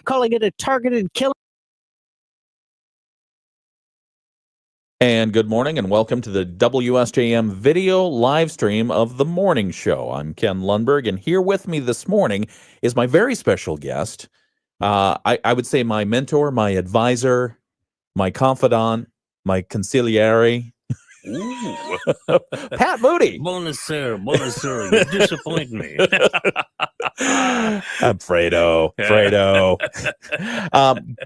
calling it a targeted killing. And good morning and welcome to the WSJM video live stream of the morning show. I'm Ken Lundberg, and here with me this morning is my very special guest. I would say my mentor, my advisor, my confidant, my consigliere. Ooh. Pat Moody. Bonjour, you disappoint me. I'm Fredo.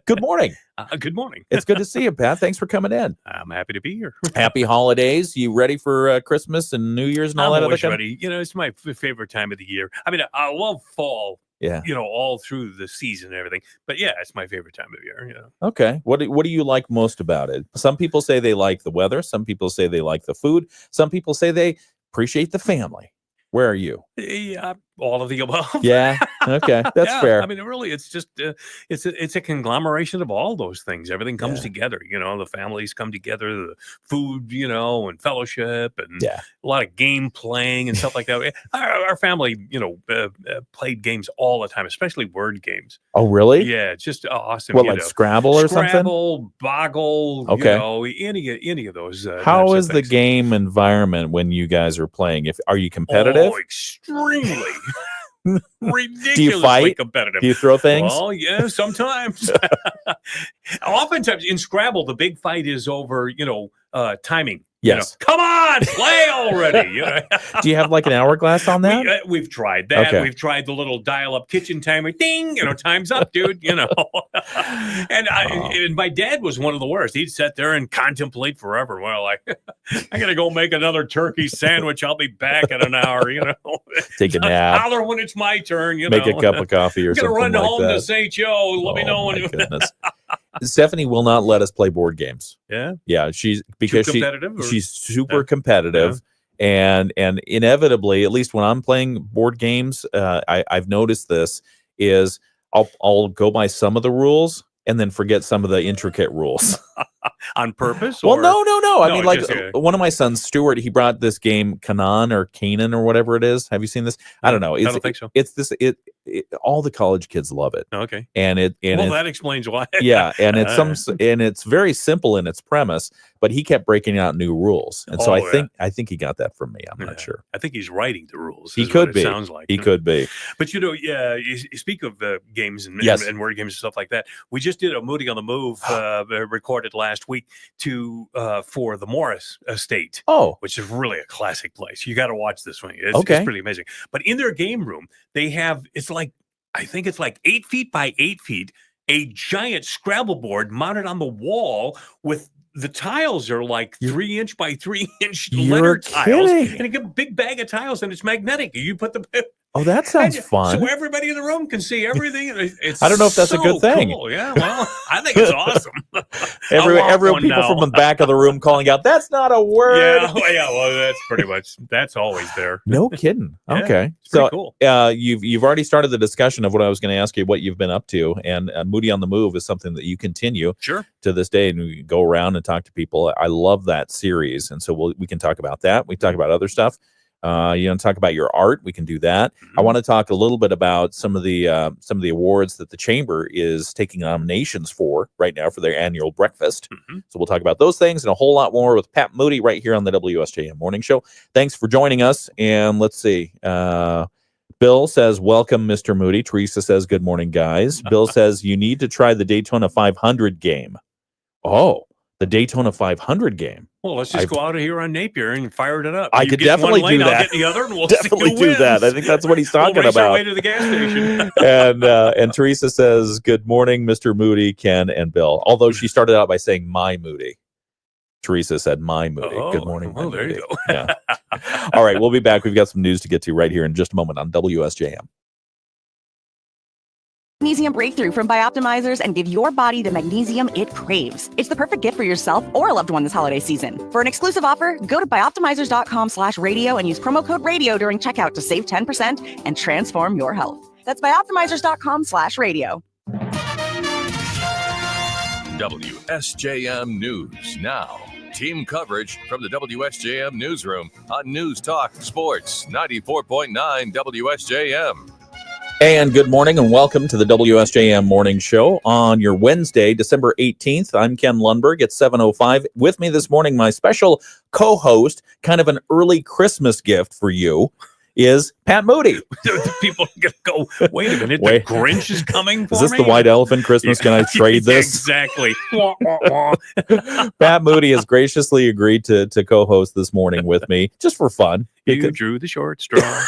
Good morning. Good morning. It's good to see you, Pat. Thanks for coming in. I'm happy to be here. Happy holidays. You ready for Christmas and New Year's and all that other stuff? Ready. You know, it's my favorite time of the year. I mean, I love fall. Yeah. You know, all through the season and everything. But yeah, it's my favorite time of year. You know. Okay. What do you like most about it? Some people say they like the weather. Some people say they like the food. Some people say they appreciate the family. Where are you? Yeah, all of the above. Yeah. Okay. That's fair. I mean, really, it's just it's a conglomeration of all those things. Everything comes together. You know, the families come together, the food, you know, and fellowship, and a lot of game playing and stuff like that. Our family, you know, played games all the time, especially word games. Oh, really? Yeah, it's just awesome. What, like Scrabble or something? Scrabble, Boggle. Okay. You know, any of those. How is the game environment when you guys are playing? Are you competitive? Oh, extremely. Ridiculously Do you fight? Competitive. Do you throw things? Well, yeah, sometimes. Oftentimes in Scrabble, the big fight is over, you know, timing. Yes. You know, come on, play already. You know? Do you have like an hourglass on that? We've tried that. Okay. We've tried the little dial-up kitchen timer. Ding, you know, time's up, dude. You know, and my dad was one of the worst. He'd sit there and contemplate forever. Well, like, I gotta go make another turkey sandwich. I'll be back in an hour. You know, take a nap. Holler when it's my turn. You make know, a cup of coffee or something like that. Gonna run home to St. Joe. Let me know when. Goodness. Stephanie will not let us play board games. Yeah, she's super competitive, and inevitably, at least when I'm playing board games, I've noticed this is I'll go by some of the rules and then forget some of the intricate rules. On purpose? Well, no. I mean, like one of my sons, Stuart, he brought this game Canaan or whatever it is. Have you seen this? I don't know. I don't think so. It's this. All the college kids love it. Okay. And that explains why. Yeah, and it's very simple in its premise, but he kept breaking out new rules, and so I think he got that from me. I'm not sure. I think he's writing the rules. He could be. Sounds like he could be. But you know, you speak of games and word games and stuff like that. We just did a Moody on the Move recorded last week for the Morris Estate. Oh, which is really a classic place. You got to watch this one. It's pretty amazing. But in their game room, they have I think it's like 8 feet by 8 feet, a giant Scrabble board mounted on the wall with the tiles are like 3 inch by 3 inch letter tiles, and a big bag of tiles, and it's magnetic. You put the Oh, that sounds fun. So everybody in the room can see everything. I don't know if that's a good thing. Cool. Yeah, well, I think it's awesome. Every people from the back of the room calling out, "That's not a word." Yeah, well, that's always there. No kidding. Okay, so cool. You've already started the discussion of what I was going to ask you, what you've been up to, and Moody on the Move is something that you continue to this day, and we go around and talk to people. I love that series, and so we can talk about that. We talk about other stuff. You want to talk about your art? We can do that. I want to talk a little bit about some of the awards that the Chamber is taking nominations for right now for their annual breakfast. So we'll talk about those things and a whole lot more with Pat Moody right here on the WSJM Morning Show. Thanks for joining us. And let's see. Bill says, welcome, Mr. Moody. Teresa says, good morning, guys. Bill says, you need to try the Daytona 500 game. Oh, the Daytona 500 game. Well, let's just go out of here on Napier and fire it up. I could definitely do that. I'll get the other, and we'll definitely do that. I think that's what he's talking we'll race about. Our way to the gas station. And Teresa says, "Good morning, Mr. Moody, Ken, and Bill." Although she started out by saying "my Moody," Teresa said "my Moody." Good morning. Oh, there Moody. you go. Yeah. All right, we'll be back. We've got some news to get to right here in just a moment on WSJM. Magnesium breakthrough from Bioptimizers and give your body the magnesium it craves. It's the perfect gift for yourself or a loved one this holiday season. For an exclusive offer, go to bioptimizers.com/radio and use promo code radio during checkout to save 10% and transform your health. That's bioptimizers.com/radio. WSJM News now. Team coverage from the WSJM newsroom on News Talk Sports 94.9 WSJM. And good morning and welcome to the WSJM Morning Show on your Wednesday, December 18th. I'm Ken Lundberg at 7:05. With me this morning, my special co-host, kind of an early Christmas gift for you, is Pat Moody. People are going to go, wait a minute, the Grinch is coming for me? Is this the white elephant Christmas? Can I trade this? Exactly. Pat Moody has graciously agreed to co-host this morning with me, just for fun. You drew the short straw.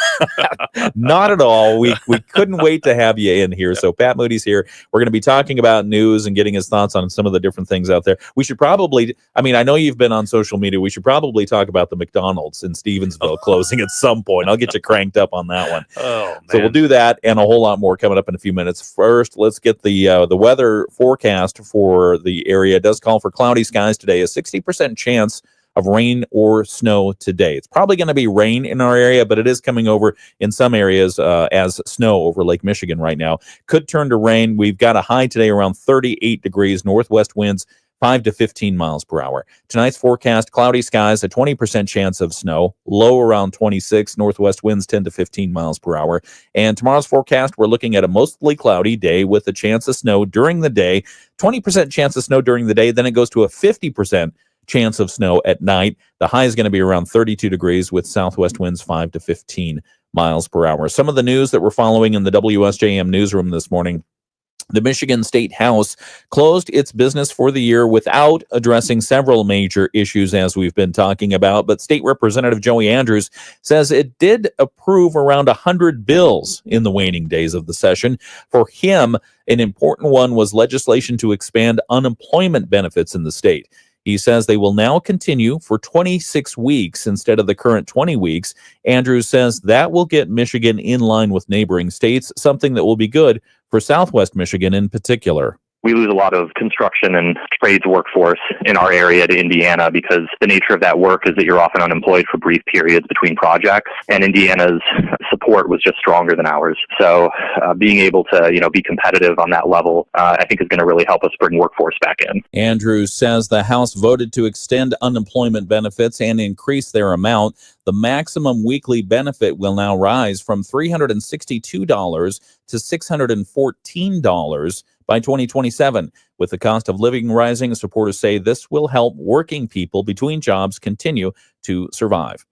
Not at all. We couldn't wait to have you in here. So Pat Moody's here. We're going to be talking about news and getting his thoughts on some of the different things out there. We should probably, I know you've been on social media. We should probably talk about the McDonald's in Stevensville closing at some point. I'll get you cranked up on that one. Oh, man. So we'll do that and a whole lot more coming up in a few minutes. First, let's get the weather forecast for the area. It does call for cloudy skies today, a 60% chance of rain or snow today. It's probably going to be rain in our area, but it is coming over in some areas as snow over Lake Michigan right now. Could turn to rain. We've got a high today around 38 degrees, northwest winds 5 to 15 miles per hour. Tonight's forecast, cloudy skies, a 20% chance of snow, low around 26, northwest winds 10 to 15 miles per hour. And tomorrow's forecast, we're looking at a mostly cloudy day with a chance of snow during the day, 20% chance of snow during the day, then it goes to a 50% chance of snow at night. The high is going to be around 32 degrees with southwest winds 5 to 15 miles per hour. Some of the news that we're following in the WSJM newsroom this morning. The Michigan State House closed its business for the year without addressing several major issues, as we've been talking about. But State Representative Joey Andrews says it did approve around 100 bills in the waning days of the session. For him, an important one was legislation to expand unemployment benefits in the state. He says they will now continue for 26 weeks instead of the current 20 weeks. Andrews says that will get Michigan in line with neighboring states, something that will be good for Southwest Michigan in particular. We lose a lot of construction and trades workforce in our area to Indiana because the nature of that work is that you're often unemployed for brief periods between projects, and Indiana's support was just stronger than ours. So being able to, be competitive on that level, I think is going to really help us bring workforce back in. Andrews says the House voted to extend unemployment benefits and increase their amount. The maximum weekly benefit will now rise from $362 to $614 by 2027. With the cost of living rising, supporters say this will help working people between jobs continue to survive.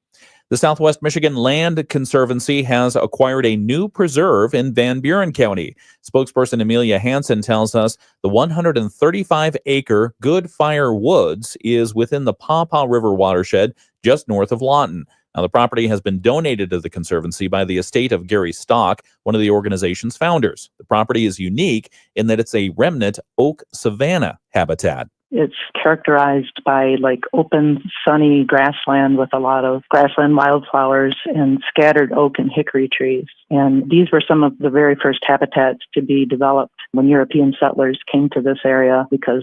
The Southwest Michigan Land Conservancy has acquired a new preserve in Van Buren County. Spokesperson Amelia Hansen tells us the 135-acre Good Fire Woods is within the Pawpaw River watershed just north of Lawton. Now, the property has been donated to the Conservancy by the estate of Gary Stock, one of the organization's founders. The property is unique in that it's a remnant oak savanna habitat. It's characterized by open, sunny grassland with a lot of grassland wildflowers and scattered oak and hickory trees. And these were some of the very first habitats to be developed when European settlers came to this area because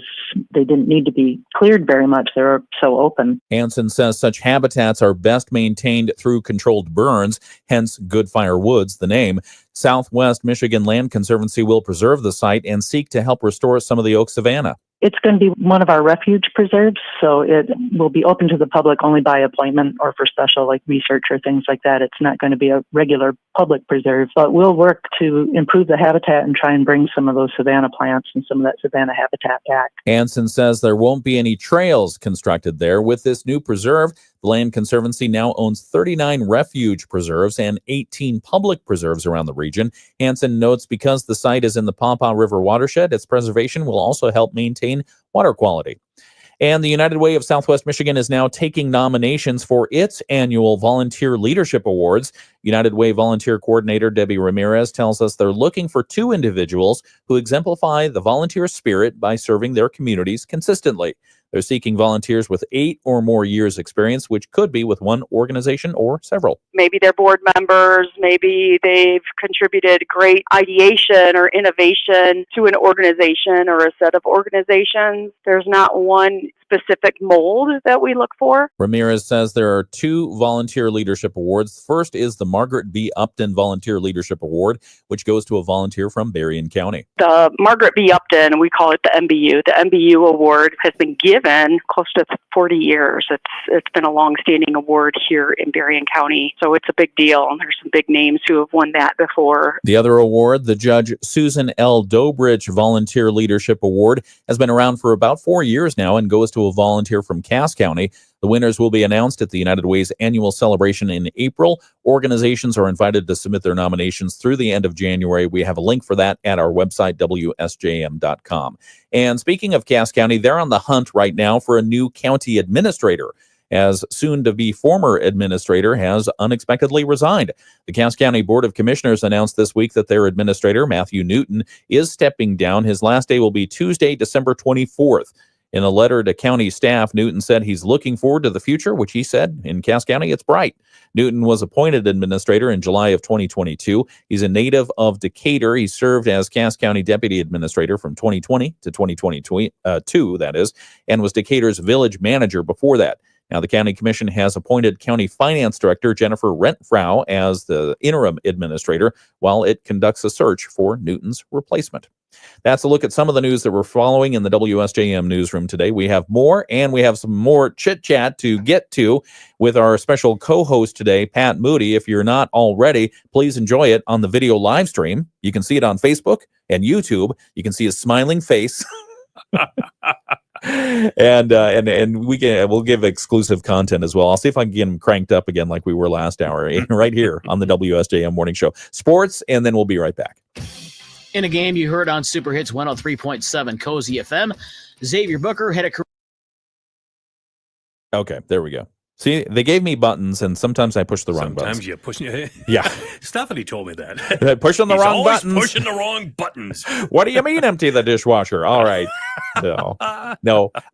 they didn't need to be cleared very much. They were so open. Hansen says such habitats are best maintained through controlled burns, hence Good Fire Woods, the name. Southwest Michigan Land Conservancy will preserve the site and seek to help restore some of the oak savanna. It's going to be one of our refuge preserves, so it will be open to the public only by appointment or for special research or things like that. It's not going to be a regular public preserve, but we'll work to improve the habitat and try and bring some of those savanna plants and some of that savanna habitat back. Hansen says there won't be any trails constructed there. With this new preserve, the Land Conservancy now owns 39 refuge preserves and 18 public preserves around the region. Hansen notes because the site is in the Pawpaw River watershed, its preservation will also help maintain water quality. And the United Way of Southwest Michigan is now taking nominations for its annual Volunteer Leadership Awards. United Way Volunteer Coordinator Debbie Ramirez tells us they're looking for 2 individuals who exemplify the volunteer spirit by serving their communities consistently. They're seeking volunteers with 8 or more years experience, which could be with one organization or several. Maybe they're board members, maybe they've contributed great ideation or innovation to an organization or a set of organizations. There's not one specific mold that we look for. Ramirez says there are 2 volunteer leadership awards. First is the Margaret B. Upton Volunteer Leadership Award, which goes to a volunteer from Berrien County. The Margaret B. Upton, we call it the MBU. The MBU award has been given close to 40 years. It's been a long-standing award here in Berrien County, so it's a big deal. There's some big names who have won that before. The other award, the Judge Susan L. Dobrich Volunteer Leadership Award, has been around for about 4 years now and goes to a volunteer from Cass County. The winners will be announced at the United Way's annual celebration in April. Organizations are invited to submit their nominations through the end of January. We have a link for that at our website, WSJM.com. And speaking of Cass County, they're on the hunt right now for a new county administrator, as soon-to-be former administrator has unexpectedly resigned. The Cass County Board of Commissioners announced this week that their administrator, Matthew Newton, is stepping down. His last day will be Tuesday, December 24th. In a letter to county staff, Newton said he's looking forward to the future, which he said, in Cass County, it's bright. Newton was appointed administrator in July of 2022. He's a native of Decatur. He served as Cass County Deputy Administrator from 2020 to 2022, that is, and was Decatur's village manager before that. Now, the County Commission has appointed County Finance Director Jennifer Rentfrau as the interim administrator while it conducts a search for Newton's replacement. That's a look at some of the news that we're following in the WSJM newsroom today. We have more, and we have some more chit-chat to get to with our special co-host today, Pat Moody. If you're not already, please enjoy it on the video live stream. You can see it on Facebook and YouTube. You can see his smiling face. and we'll give exclusive content as well. I'll see if I can get him cranked up again like we were last hour, right here on the WSJM Morning Show. Sports, and then we'll be right back. In a game you heard on Super Hits 103.7 Cozy FM, Xavier Booker had a career. Okay, there we go. See, they gave me buttons, and sometimes I push the wrong buttons. Sometimes you push. Yeah. Stephanie told me that. Pushing the wrong buttons. Pushing the wrong buttons. What do you mean empty the dishwasher? All right. No.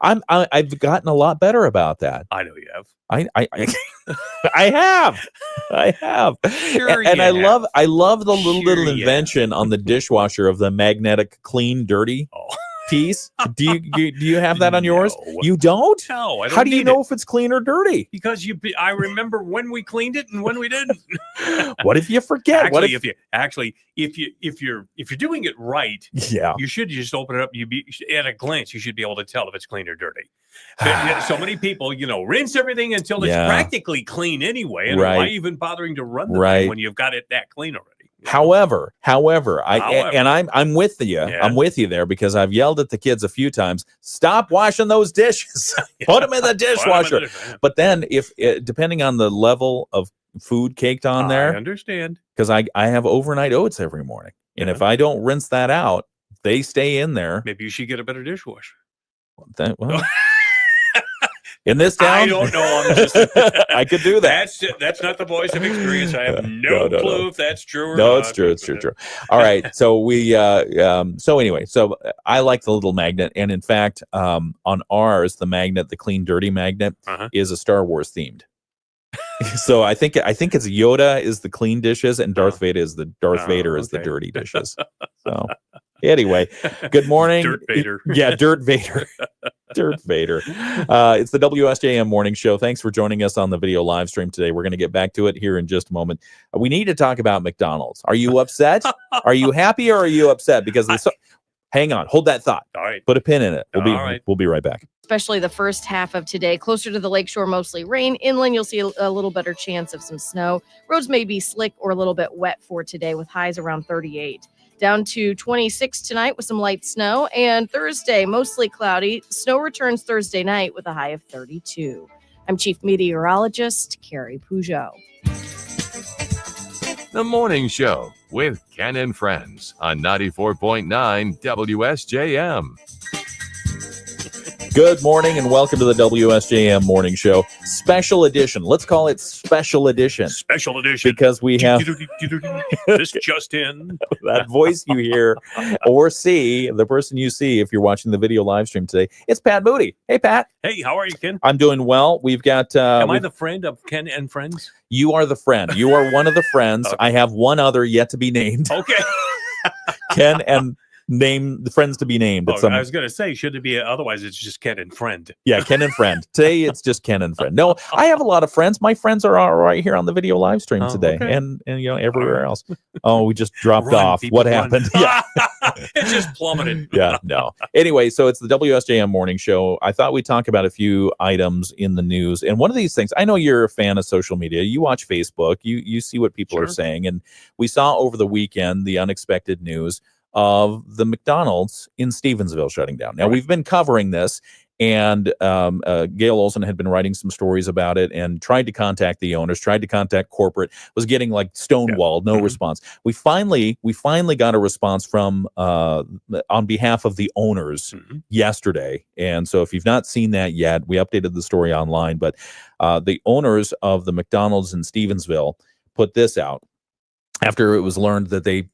I've gotten a lot better about that. I know you have. I have. Sure, and I have. love the little invention on the dishwasher of the magnetic clean dirty piece. Do you have that on yours? No. You don't? No, I don't. How do you know if it's clean or dirty? Because I remember when we cleaned it and when we didn't. What if you forget? Actually, if you're doing it right, you should just open it up. At a glance, you should be able to tell if it's clean or dirty. But so many people, rinse everything until it's practically clean anyway. And why even bothering to run the thing when you've got it that clean already? However, I'm with you. Yeah. I'm with you there because I've yelled at the kids a few times. Stop washing those dishes. Put them in the dishwasher. But then, if depending on the level of food caked on there, I understand, because I have overnight oats every morning, and if I don't rinse that out, they stay in there. Maybe you should get a better dishwasher. In this town, I don't know. I'm just, I could do that. That's not the voice of experience. I have no clue if that's true or not. No, it's true. All right. So we. So anyway, so I like the little magnet, and in fact, on ours, the magnet, the clean dirty magnet, is a Star Wars themed. So I think it's Yoda is the clean dishes, and Darth Vader is the dirty dishes. So anyway, good morning. Dirt Vader. Yeah, Dirt Vader. Dirt Vader. It's the WSJM Morning Show. Thanks for joining us on the video live stream today. We're going to get back to it here in just a moment. We need to talk about McDonald's. Are you upset? Are you happy, or are you upset? Because hang on, hold that thought. All right. Put a pin in it. We'll be right back. Especially the first half of today. Closer to the lakeshore, mostly rain. Inland, you'll see a little better chance of some snow. Roads may be slick or a little bit wet for today with highs around 38. Down to 26 tonight with some light snow. And Thursday, mostly cloudy. Snow returns Thursday night with a high of 32. I'm Chief Meteorologist Carrie Peugeot. The Morning Show with Ken and Friends on 94.9 WSJM. Good morning and welcome to the WSJM Morning Show. Special edition. Let's call it special edition. Special edition. Because we have this just in. That voice you hear or see, the person you see if you're watching the video live stream today, it's Pat Moody. Hey, Pat. Hey, how are you, Ken? I'm doing well. We've got... Am I the friend of Ken and Friends? You are the friend. You are one of the friends. Okay. I have one other yet to be named. Okay. Ken and name the friends to be named. I was going to say, should it be otherwise? It's just Ken and friend. Yeah, Ken and friend. Today it's just Ken and friend. No, I have a lot of friends. My friends are all right here on the video live stream today, and everywhere else. Oh, we just dropped off. What happened? Yeah, it just plummeted. Yeah, no. Anyway, so it's the WSJM morning show. I thought we'd talk about a few items in the news, and one of these things. I know you're a fan of social media. You watch Facebook. You see what people are saying, and we saw over the weekend the unexpected news of the McDonald's in Stevensville shutting down. Now, we've been covering this, and Gail Olson had been writing some stories about it and tried to contact the owners, tried to contact corporate, was getting like stonewalled, no response. We finally got a response from on behalf of the owners yesterday. And so if you've not seen that yet, we updated the story online, but the owners of the McDonald's in Stevensville put this out after it was learned that they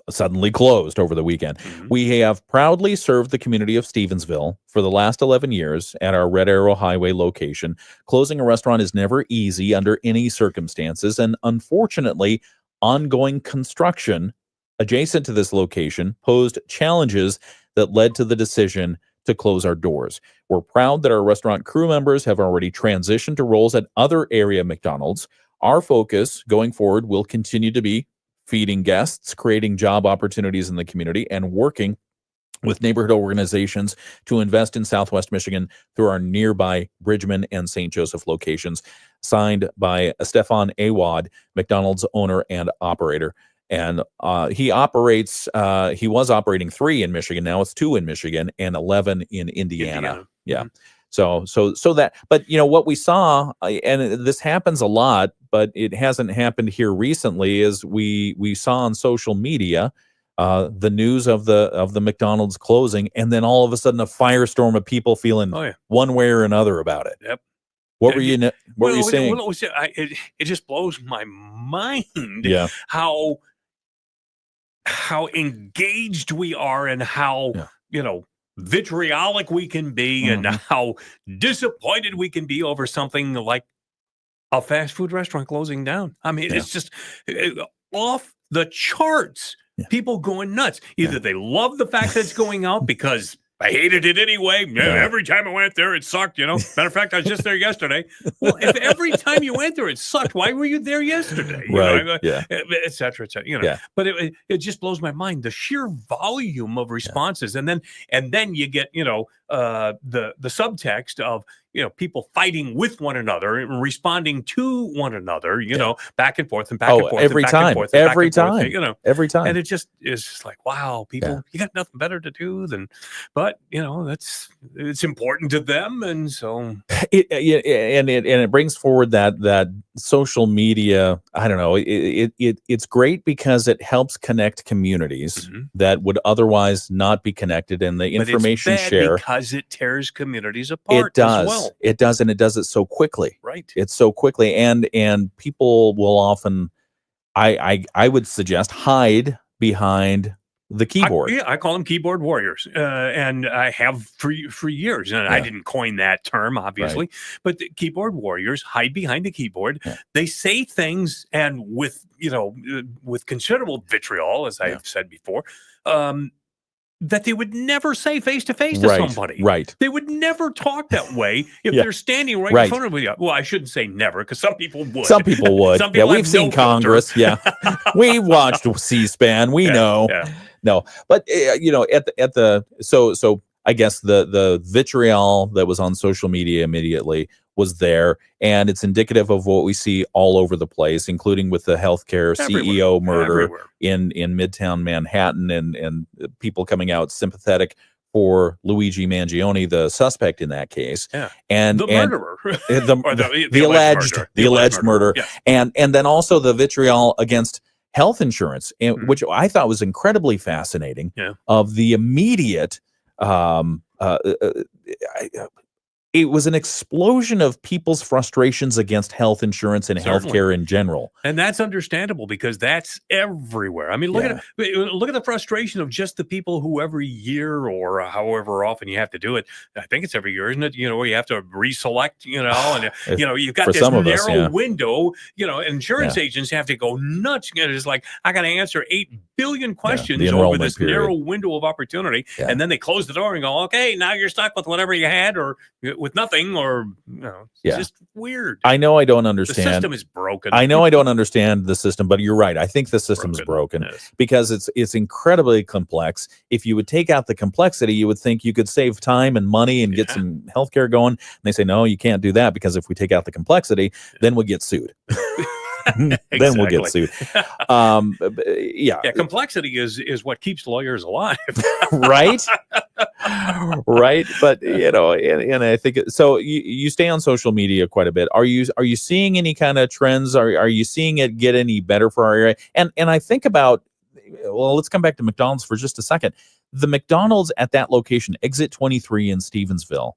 suddenly closed over the weekend. We have proudly served the community of Stevensville for the last 11 years at our Red Arrow Highway location. Closing a restaurant is never easy under any circumstances, and unfortunately, ongoing construction adjacent to this location posed challenges that led to the decision to close our doors. We're proud that our restaurant crew members have already transitioned to roles at other area McDonald's. Our focus going forward will continue to be feeding guests, creating job opportunities in the community, and working with neighborhood organizations to invest in Southwest Michigan through our nearby Bridgman and St. Joseph locations. Signed by Stefan Awad, McDonald's owner and operator. And he was operating 3 in Michigan. Now it's 2 in Michigan and 11 in Indiana. Yeah. So that, but what we saw, and this happens a lot, but it hasn't happened here recently, is we saw on social media the news of the McDonald's closing, and then all of a sudden a firestorm of people feeling one way or another about it. Yep. What were you saying? It just blows my mind how engaged we are, and how vitriolic we can be, and how disappointed we can be over something like a fast food restaurant closing down. I mean, it's just off the charts. People going nuts. Either they love the fact that it's going out because I hated it anyway. Every time I went there, it sucked, Matter of fact, I was just there yesterday. Well, if every time you went there, it sucked, why were you there yesterday? Et cetera, et cetera. But it just blows my mind, the sheer volume of responses. And then you get, the subtext of, people fighting with one another and responding to one another, back and forth and back and forth. Every time. Every time. Every time. And it's just like, wow, people, you got nothing better to do than, but it's important to them. And so it brings forward that social media. I don't know. It's great because it helps connect communities that would otherwise not be connected, and the information share, because it tears communities apart. It does. As well. It does, and it does it so quickly. Right. It's so quickly, and people will often, I would suggest, hide behind the keyboard. I call them keyboard warriors, and I have for years. And I didn't coin that term, obviously, but the keyboard warriors hide behind the keyboard. They say things, and with considerable vitriol, as I've said before, that they would never say face to face to somebody. Right. They would never talk that way if they're standing right in front of you. Well, I shouldn't say never, because some people would. Some people would. Some people we've seen Congress. We watched C-SPAN. We know. No, but at the so I guess the vitriol that was on social media immediately was there, and it's indicative of what we see all over the place, including with the healthcare CEO murder in Midtown Manhattan, and people coming out sympathetic for Luigi Mangione, the suspect in that case, and the murderer, the alleged murder, and then also the vitriol against health insurance, which I thought was incredibly fascinating, of the immediate it was an explosion of people's frustrations against health insurance and Certainly. healthcare in general. And that's understandable because that's everywhere. I mean, look at the frustration of just the people who every year or however often you have to do it. I think it's every year, isn't it? You know, where you have to reselect, you know, and you know, you've got this narrow window, you know, insurance agents have to go nuts. You know, it's like, I got to answer 8 billion questions over this narrow window of opportunity. And then they close the door and go, okay, now you're stuck with whatever you had or with nothing, or you know, it's just weird. I know I don't understand. The system is broken. I know I don't understand the system, but you're right. I think the system's broken because it's incredibly complex. If you would take out the complexity, you would think you could save time and money and get some healthcare going. And they say, no, you can't do that because if we take out the complexity, then we'll get sued. Then we'll get sued. Complexity is what keeps lawyers alive. Right. But you know, and I think so. You stay on social media quite a bit. Are you seeing any kind of trends? Are you seeing it get any better for our area? And I think about, well, let's come back to McDonald's for just a second. The McDonald's at that location, exit 23 in Stevensville.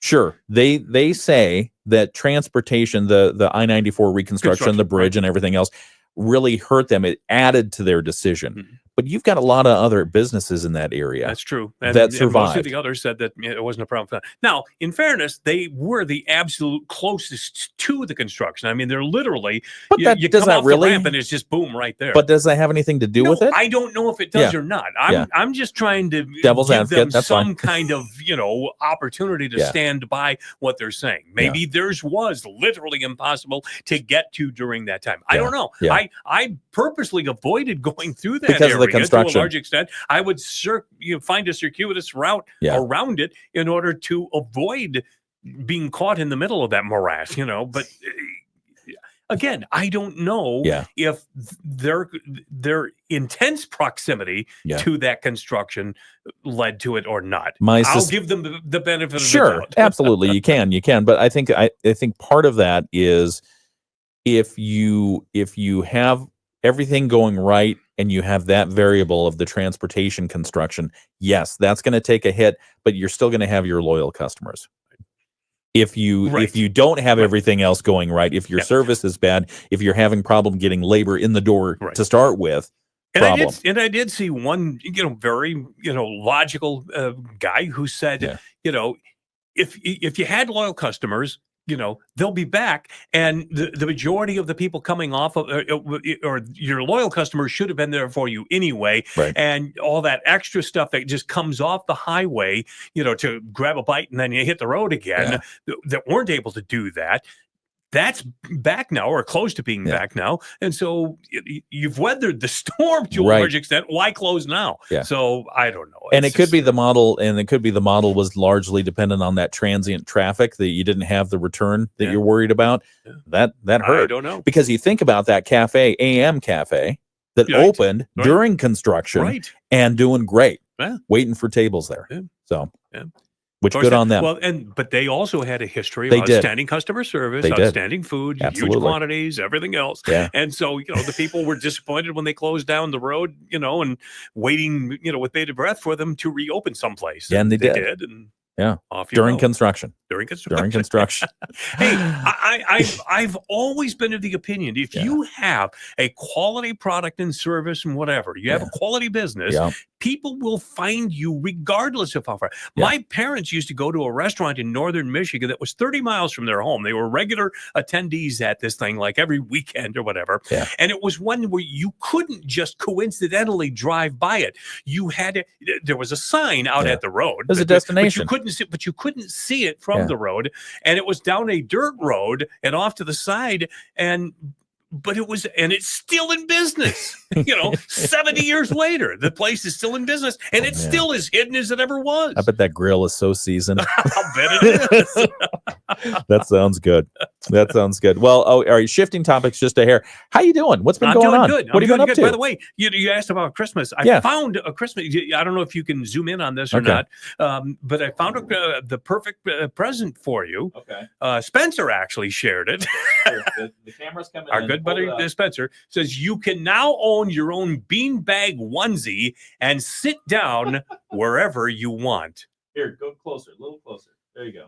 Sure, they say that transportation, the I-94 reconstruction, the bridge, and everything else really hurt them. It added to their decision. But you've got a lot of other businesses in that area. That's true. That survived. Most of the others said that it wasn't a problem for them. Now, in fairness, they were the absolute closest to the construction. I mean, they're literally, but you does come that off really? the ramp and it's just boom right there. But does that have anything to do with it? I don't know if it does or not. I'm just trying to Devil's give advocate, them some kind of, you know, opportunity to stand by what they're saying. Maybe theirs was literally impossible to get to during that time. I don't know. I purposely avoided going through that because area of the construction. to a large extent. I would find a circuitous route around it in order to avoid being caught in the middle of that morass, you know. But again, I don't know if their intense proximity to that construction led to it or not. I'll give them the benefit of the doubt. Absolutely, you can. But I think part of that is if you have everything going right and you have that variable of the transportation construction, yes, that's going to take a hit, but you're still going to have your loyal customers. If you don't have everything else going right, if your service is bad, if you're having problem getting labor in the door to start with, and I did see one, you know, very, you know, logical guy who said, you know, if you had loyal customers, you know, they'll be back. And the majority of the people coming off of, or your loyal customers should have been there for you anyway. And all that extra stuff that just comes off the highway, you know, to grab a bite and then you hit the road again, that weren't able to do that. That's back now, or close to being back now. And so you've weathered the storm to a large extent. Why close now? So I don't know. And it could be the model, was largely dependent on that transient traffic that you didn't have the return that you're worried about. That hurt. I don't know. Because you think about that cafe, AM Cafe, that opened during construction and doing great, waiting for tables there. So. Which good on them. Well, but they also had a history of outstanding customer service, outstanding food, huge quantities, everything else. And so, you know, the people were disappointed when they closed down the road, you know, and waiting, you know, with bated breath for them to reopen someplace. And they did. And during construction. During construction. Hey, I've always been of the opinion, if you have a quality product and service and whatever, you have a quality business, people will find you regardless of how far. My parents used to go to a restaurant in northern Michigan that was 30 miles from their home. They were regular attendees at this thing, like every weekend or whatever. And it was one where you couldn't just coincidentally drive by it. You had to, there was a sign out at the road. It was a destination. But you couldn't see it from the road, and it was down a dirt road and off to the side, but it's still in business. You know, 70 years later, the place is still in business, and it's still as hidden as it ever was. I bet that grill is so seasoned. I'll bet it is. That sounds good. Well, all right. Shifting topics just a hair. How you doing? What's been going on? Good. What are you going up to? By the way, you asked about Christmas. I found a Christmas. I don't know if you can zoom in on this or not, but I found the perfect present for you. Okay. Spencer actually shared it. The camera's coming. Our good buddy Spencer says you can now own your own beanbag onesie and sit down wherever you want. Here, go closer, a little closer. There you go.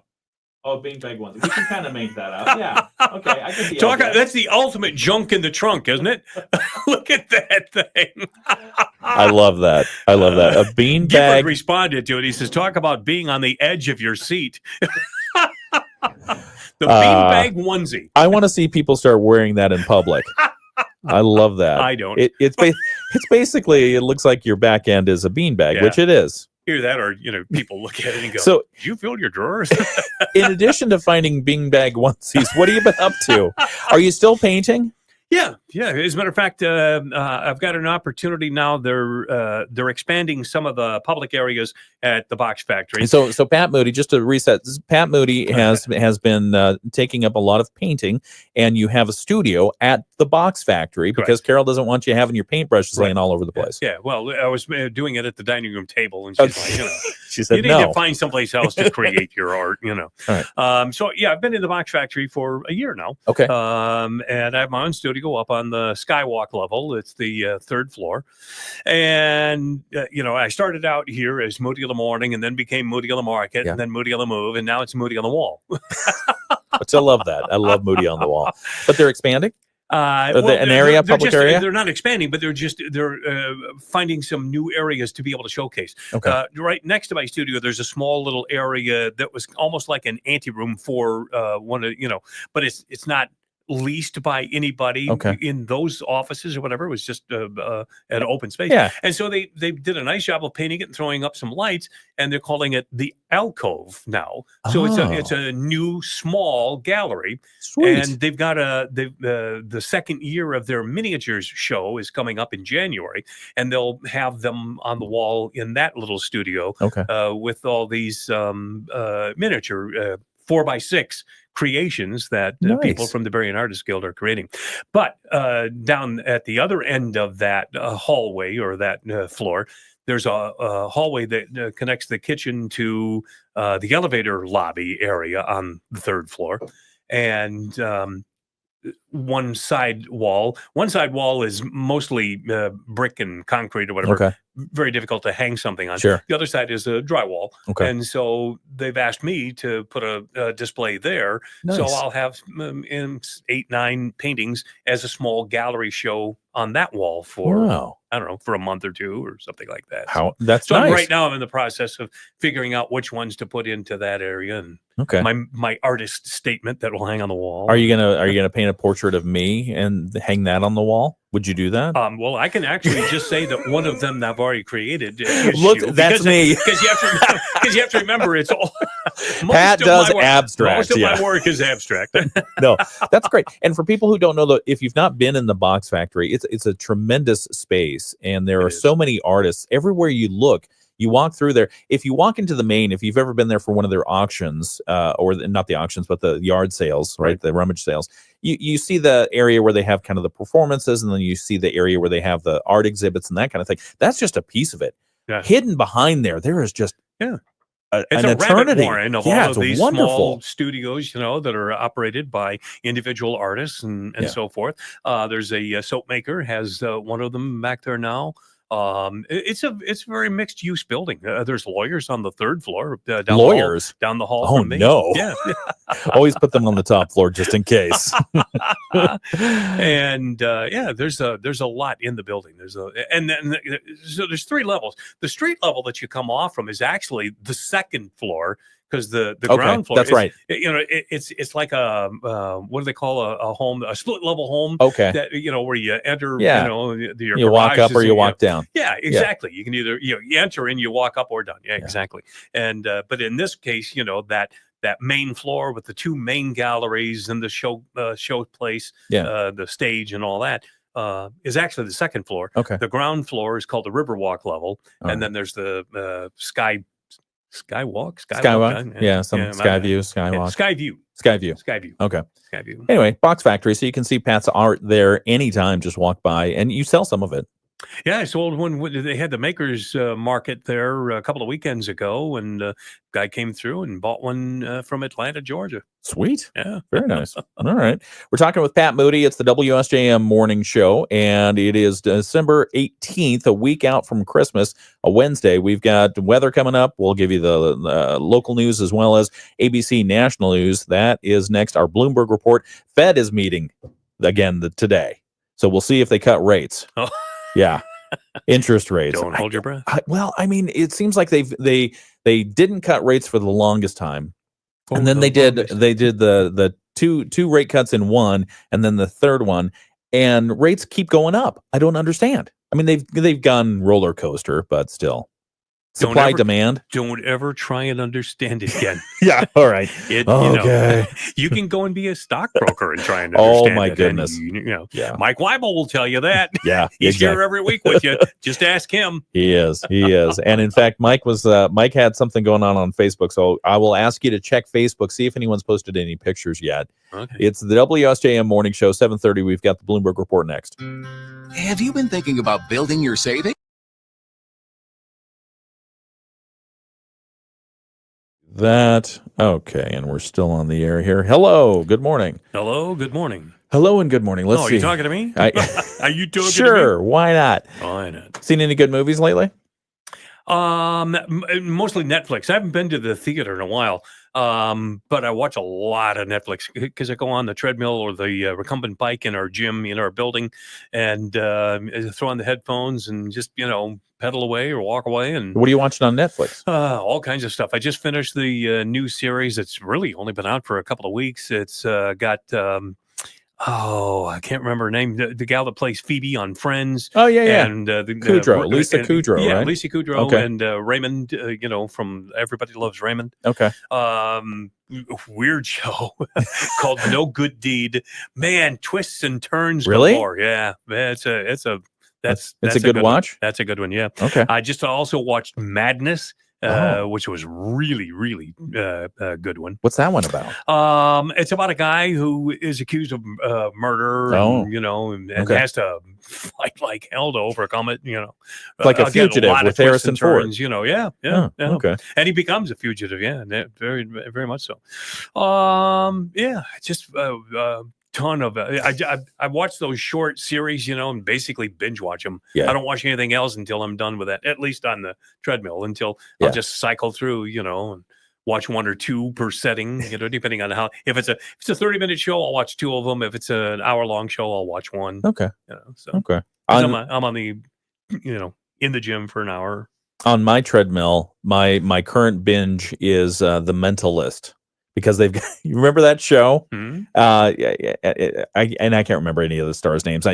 Oh, beanbag ones. We can kind of make that up. Yeah. Okay. I can see That's the ultimate junk in the trunk, isn't it? Look at that thing. I love that. I love that. A beanbag. Gifford responded to it. He says, "Talk about being on the edge of your seat." The beanbag onesie. I want to see people start wearing that in public. I love that. I don't. It's basically, it looks like your back end is a beanbag, which it is. Either that or, people look at it and go, so, did you fill your drawers? In addition to finding beanbag onesies, what have you been up to? Are you still painting? Yeah. As a matter of fact, I've got an opportunity now. They're expanding some of the public areas at the box factory. So Pat Moody, just to reset, Pat Moody has been taking up a lot of painting, and you have a studio at the box factory because Carol doesn't want you having your paintbrushes laying all over the place. Yeah. Well, I was doing it at the dining room table, and she's like, she said, you need to find someplace else to create your art, All right. So yeah, I've been in the box factory for a year now. Okay. And I have my own studio up on the skywalk level. It's the third floor. And, I started out here as Moody of the Morning and then became Moody of the Market and then Moody on the Move. And now it's Moody on the Wall. Which I love that. I love Moody on the Wall. But they're expanding? Public area? They're not expanding, but they're finding some new areas to be able to showcase. Okay. Right next to my studio, there's a small little area that was almost like an anteroom for but it's not leased by anybody in those offices or whatever. It was just an open space. Yeah. And so they did a nice job of painting it and throwing up some lights, and they're calling it the Alcove now. So it's a new small gallery. Sweet. And they've got the second year of their miniatures show is coming up in January, and they'll have them on the wall in that little studio with all these miniature 4x6 creations that people from the Berrien Artists Guild are creating. But down at the other end of that hallway or that floor, there's a hallway that connects the kitchen to the elevator lobby area on the third floor. And one side wall is mostly brick and concrete or whatever. Very difficult to hang something on. Sure. The other side is a drywall. And so they've asked me to put a display there. Nice. So I'll have 8-9 paintings as a small gallery show on that wall for I don't know, for a month or two or something like that. That's so nice. Right now I'm in the process of figuring out which ones to put into that area and my artist statement that will hang on the wall. Are you gonna paint a portrait of me and hang that on the wall? Would you do that? Well, I can actually just say that one of them I've already created. Look, that's me. Because you have to remember, it's all. Pat does abstract. Most of my work is abstract. No, that's great. And for people who don't know, that if you've not been in the box factory, it's a tremendous space, and there are so many artists everywhere you look. You walk through there. If you walk into the main, if you've ever been there for one of their auctions, or not the auctions, but the yard sales, right? The rummage sales, you see the area where they have kind of the performances, and then you see the area where they have the art exhibits and that kind of thing. That's just a piece of it. Yeah. Hidden behind there is just it's an a eternity. Rabbit warren of all of these small studios, that are operated by individual artists and so forth. There's a soap maker, has one of them back there now. It's a very mixed use building. There's lawyers on the third floor. Down the hall. Oh from me. no! Yeah, always put them on the top floor just in case. And there's a lot in the building. So there's 3 levels. The street level that you come off from is actually the second floor. Because the ground floor, that's right. It's like a what do they call a home, a split level home? Okay, that where you enter, you walk up or you walk down. Yeah, exactly. You can either you enter and you walk up or down. Yeah, exactly. And but in this case, that main floor with the 2 main galleries and the show place, the stage and all that. Is actually the second floor. Okay, the ground floor is called the Riverwalk level, and then there's the Skywalk. Skyview. Okay. Skyview. Anyway, Box Factory. So you can see Pat's art there anytime. Just walk by, and you sell some of it. Yeah, I sold one. They had the makers market there a couple of weekends ago, and guy came through and bought one from Atlanta, Georgia. Sweet. Yeah. Very nice. All right. We're talking with Pat Moody. It's the WSJM Morning Show, and it is December 18th, a week out from Christmas, a Wednesday. We've got weather coming up. We'll give you the local news as well as ABC National News. That is next. Our Bloomberg report. Fed is meeting again today, so we'll see if they cut rates. Oh. Yeah. Interest rates. Don't hold your breath. Well, I mean, it seems like they didn't cut rates for the longest time. And then they did the two rate cuts in one, and then the third one, and rates keep going up. I don't understand. I mean, they've gone roller coaster, but still. Supply demand. Don't ever try and understand it again. Yeah. All right. Okay. You can go and be a stockbroker and try and understand. Oh my goodness. Yeah. Mike Weibel will tell you that. Yeah. He's here every week with you. Just ask him. He is. And in fact, Mike had something going on Facebook. So I will ask you to check Facebook, see if anyone's posted any pictures yet. Okay. It's the WSJM Morning Show, 7:30. We've got the Bloomberg Report next. Have you been thinking about building your savings? Okay, and we're still on the air here. Hello, good morning. Hello, good morning. Hello and good morning. Let's see. Are you talking to me? Are you talking to me? Sure, why not? Why not? Seen any good movies lately? Mostly Netflix. I haven't been to the theater in a while, but I watch a lot of Netflix because I go on the treadmill or the recumbent bike in our gym, in our building, and throw on the headphones and just, pedal away or walk away. And what are you watching on Netflix? All kinds of stuff. I just finished the new series. It's really only been out for a couple of weeks. It's got... I can't remember her name. The gal that plays Phoebe on Friends. Oh, yeah. And Kudrow, Lisa Kudrow, yeah, right? Lisa Kudrow. Okay. And Raymond, from Everybody Loves Raymond. Okay. Weird show called No Good Deed. Man, twists and turns. Really? Galore. Yeah. That's a good watch. That's a good one. Yeah. Okay. I just also watched Madness. Which was really, really a good one. What's that one about? It's about a guy who is accused of murder, and has to fight like hell to overcome it. Like a fugitive with Harrison Ford. Yeah. Okay. And he becomes a fugitive. Yeah, very, very much so. Just ton of I watch those short series, and basically binge watch them. Yeah. I don't watch anything else until I'm done with that, at least on the treadmill, until I'll just cycle through, and watch one or two per setting, depending on how. If it's a 30-minute show, I'll watch two of them. If it's an hour-long show, I'll watch one. Okay. Okay. I'm on the in the gym for an hour. On my treadmill, my current binge is The Mentalist. Because they've got, you remember that show? Mm-hmm. I can't remember any of the stars' names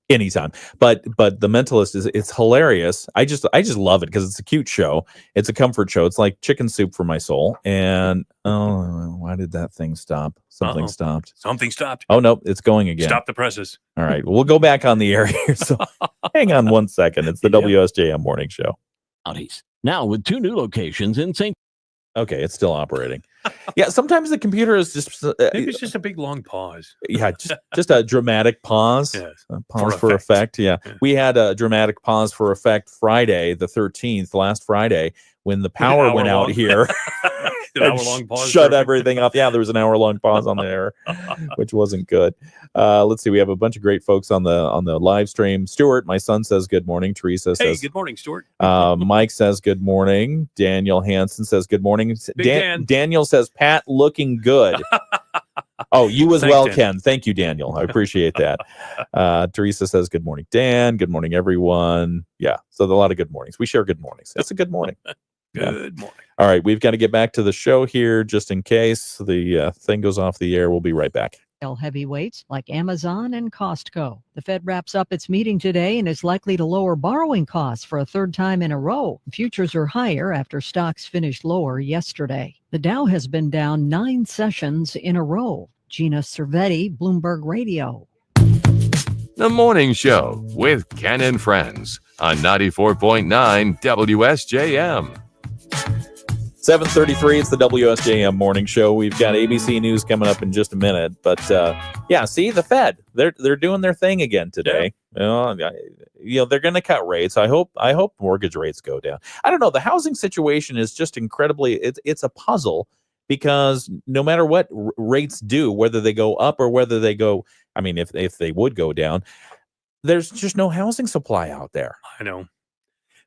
anytime. But The Mentalist it's hilarious. I just love it because it's a cute show. It's a comfort show. It's like chicken soup for my soul. And why did that thing stop? Something stopped. Something stopped. Oh no, it's going again. Stop the presses. All right, we'll go back on the air here. So hang on 1 second. It's the WSJM Morning Show. Now with 2 new locations in St. Okay, it's still operating. Yeah, sometimes the computer is just... Maybe it's just a big, long pause. Yeah, just a dramatic pause. Yes. Pause for effect. Yeah. We had a dramatic pause for effect Friday, the 13th, last Friday, when the power went out here. An hour-long pause. Shut everything off. Yeah, there was an hour-long pause on the air, which wasn't good. Let's see. We have a bunch of great folks on the live stream. Stuart, my son, says good morning. Teresa says, good morning, Stuart. Mike says good morning. Daniel Hansen says good morning. Dan. Daniel says, Pat looking good. Oh, you as well, Dan. Ken. Thank you, Daniel. I appreciate that. Teresa says good morning, Dan. Good morning, everyone. Yeah, so a lot of good mornings. We share good mornings. It's a good morning. Good morning. All right, we've got to get back to the show here just in case the thing goes off the air. We'll be right back. Heavyweights like Amazon and Costco. The Fed wraps up its meeting today and is likely to lower borrowing costs for a third time in a row. Futures are higher after stocks finished lower yesterday. The Dow has been down 9 sessions in a row. Gina Cervetti, Bloomberg Radio. The Morning Show with Ken and Friends on 94.9 WSJM. 7:33, it's the WSJM Morning Show. We've got ABC News coming up in just a minute. But, see, the Fed, they're doing their thing again today. Yeah. They're going to cut rates. I hope mortgage rates go down. I don't know. The housing situation is just incredibly, it's a puzzle because no matter what rates do, whether they go up or whether they go, if they would go down, there's just no housing supply out there. I know.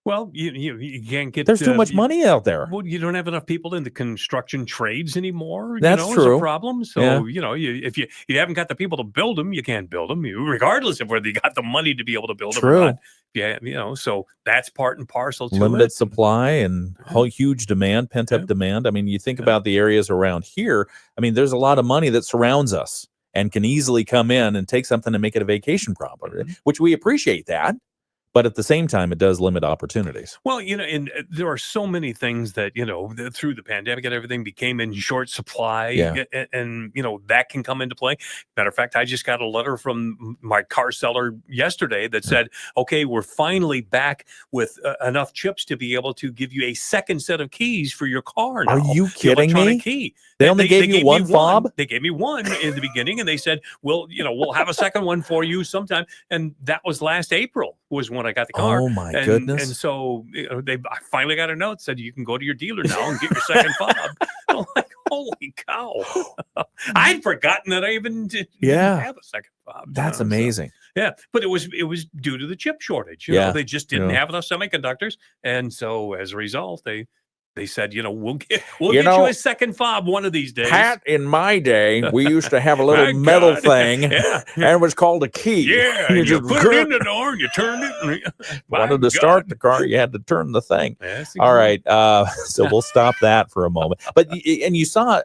Well, you can't get. There's too much money out there. Well, you don't have enough people in the construction trades anymore. That's true. It's a problem. So if you haven't got the people to build them, you can't build them, regardless of whether you got the money to be able to build them or not. Yeah, so that's part and parcel to limited supply and whole huge demand, pent up demand. You think about the areas around here. There's a lot of money that surrounds us and can easily come in and take something and make it a vacation property, which we appreciate that. But at the same time, it does limit opportunities. Well, and there are so many things that, through the pandemic and everything became in short supply. And that can come into play. Matter of fact, I just got a letter from my car seller yesterday that said, okay, we're finally back with enough chips to be able to give you a second set of keys for your car now. Are you kidding me? Key. They only gave you one fob? They gave me one in the beginning, and they said, well, we'll have a second one for you sometime. And that was last April was when I got the car. Oh, my goodness. And so I finally got a note that said, you can go to your dealer now and get your second fob. I'm like, holy cow. I'd forgotten that I even didn't have a second fob. That's amazing. So, but it was due to the chip shortage. They just didn't have enough semiconductors. And so as a result, they said, we'll get you a second fob one of these days. Pat, in my day, we used to have a little metal thing, and it was called a key. Yeah, you just put it in the door, and you turned it. Wanted to start the car, you had to turn the thing. Yes, all right, so we'll stop that for a moment. But you saw,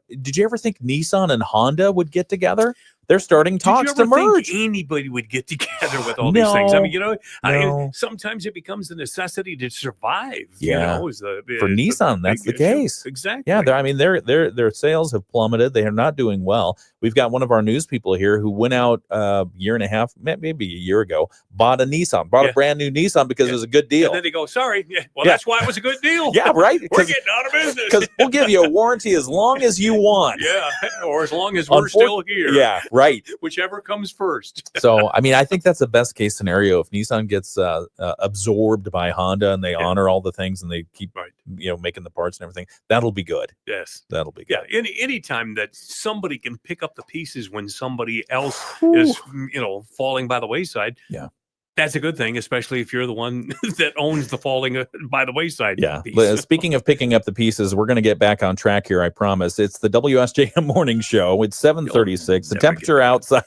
did you ever think Nissan and Honda would get together? They're starting talks to merge. Think anybody would get together with all these things? Sometimes it becomes a necessity to survive. For Nissan, that's the case. Exactly. Yeah, their sales have plummeted. They are not doing well. We've got one of our news people here who went out a year and a half, maybe a year ago, bought a brand new Nissan because it was a good deal. And then they go, sorry. That's why it was a good deal. Yeah, right. We're getting out of business. Because we'll give you a warranty as long as you want. Yeah, or as long as we're still here. Yeah. Right. Whichever comes first. So, I think that's the best case scenario. If Nissan gets absorbed by Honda and they honor all the things and they keep, making the parts and everything, that'll be good. Yes. That'll be good. Yeah. Any time that somebody can pick up the pieces when somebody else is, falling by the wayside. Yeah. That's a good thing, especially if you're the one that owns the falling by the wayside. Yeah. Speaking of picking up the pieces, we're going to get back on track here, I promise. It's the WSJM Morning Show. It's 7:36. The temperature outside,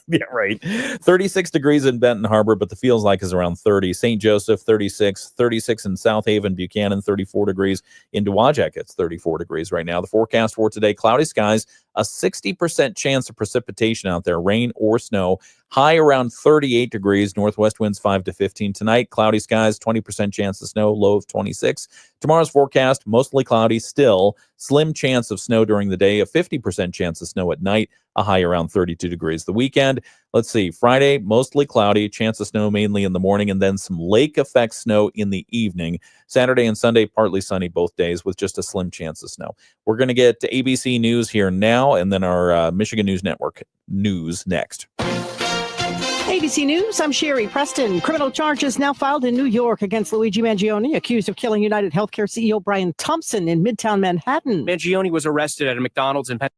36 degrees in Benton Harbor, but the feels like is around 30. St. Joseph, 36. 36 in South Haven, Buchanan, 34 degrees. In Dowagiac, it's 34 degrees right now. The forecast for today, cloudy skies, a 60% chance of precipitation out there, rain or snow. High around 38 degrees, northwest winds 5 to 15. Tonight, cloudy skies, 20% chance of snow, low of 26. Tomorrow's forecast, mostly cloudy still, slim chance of snow during the day, a 50% chance of snow at night, a high around 32 degrees. The weekend, let's see, Friday, mostly cloudy, chance of snow mainly in the morning, and then some lake effect snow in the evening. Saturday and Sunday, partly sunny both days with just a slim chance of snow. We're going to get to ABC News here now, and then our Michigan News Network news next. ABC News, I'm Sherry Preston. Criminal charges now filed in New York against Luigi Mangione, accused of killing United Healthcare CEO Brian Thompson in Midtown Manhattan. Mangione was arrested at a McDonald's in Pennsylvania.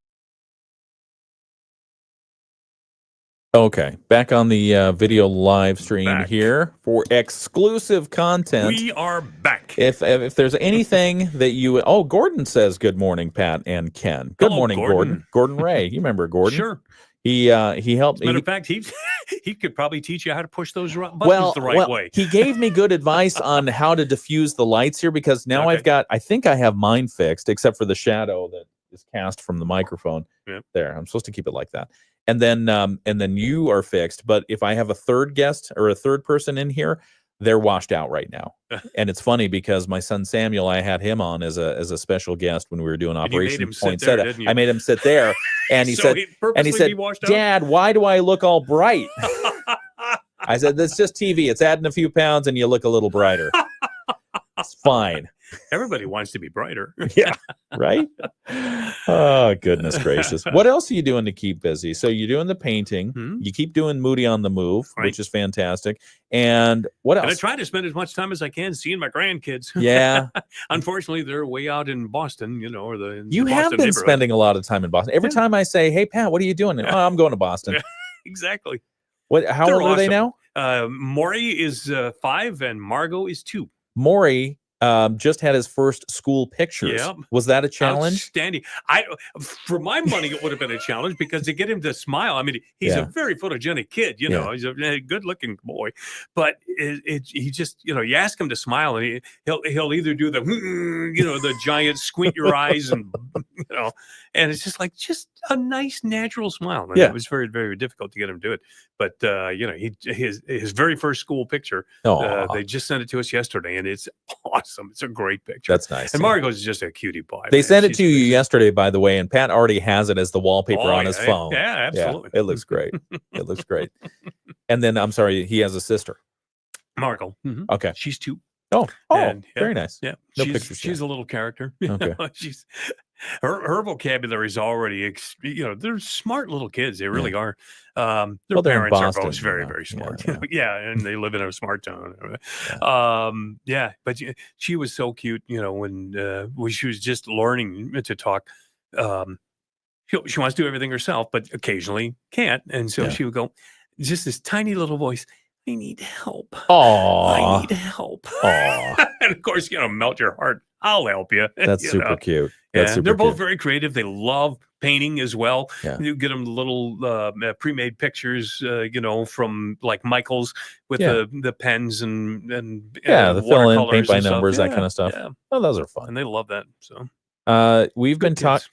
Okay, back on the video live stream here for exclusive content. We are back. If there's anything that you... Oh, Gordon says good morning, Pat and Ken. Good morning, Gordon. Gordon Ray. You remember Gordon? Sure. He helped. As a matter of fact, he could probably teach you how to push those buttons the right way. He gave me good advice on how to diffuse the lights here because now I think I have mine fixed, except for the shadow that is cast from the microphone. Yep. There, I'm supposed to keep it like that. And then you are fixed. But if I have a third guest or a third person in here, they're washed out right now. And it's funny because my son Samuel, I had him on as a special guest when we were doing Operation Poinsettia. I made him sit there, and he said, "Dad, why do I look all bright?" I said, "That's just TV. It's adding a few pounds, and you look a little brighter. It's fine." everybody wants to be brighter. Yeah, right? Oh, goodness gracious. What else are you doing to keep busy? So you're doing the painting. You keep doing Moody on the Move, which is fantastic. And what else? And I try to spend as much time as I can seeing my grandkids. Yeah. Unfortunately, they're way out in Boston, or you have been spending a lot of time in Boston. Every time I say, hey, Pat, what are you doing? Oh, I'm going to Boston. Exactly. How old are they now? Maury is 5 and Margot is 2. Maury just had his first school pictures. Yep. Was that a challenge? Outstanding. For my money, it would have been a challenge because to get him to smile. I mean, he's a very photogenic kid. He's a good-looking boy, but he just, you ask him to smile, and he'll either do the giant squint your eyes, and and it's just a nice natural smile. And it was very, very difficult to get him to do it. But his very first school picture, they just sent it to us yesterday, and it's awesome. It's a great picture. That's nice. And Margot's just a cutie pie. They sent it to you yesterday, by the way, and Pat already has it as the wallpaper on his phone. Yeah, absolutely. Yeah, it looks great. It looks great. And then, I'm sorry, he has a sister. Margot. Mm-hmm. Okay. She's 2. Oh, very nice. Yeah. No pictures. She's a little character. Okay. Her vocabulary is already, they're smart little kids. They really are. Their they're parents in Boston, are both very, very smart. Yeah. And they live in a smart town. But she was so cute, when she was just learning to talk. She wants to do everything herself, but occasionally can't. And so she would go, just this tiny little voice, I need help. Aww. I need help. Aww. And of course, melt your heart. I'll help you. That's super cute. That's super they're both cute. very creative. They love painting as well. Yeah. You get them little pre-made pictures, from like Michael's with the pens and the fill in, paint by numbers, that kind of stuff. Yeah. Oh, those are fun. And they love that. So we've been talking.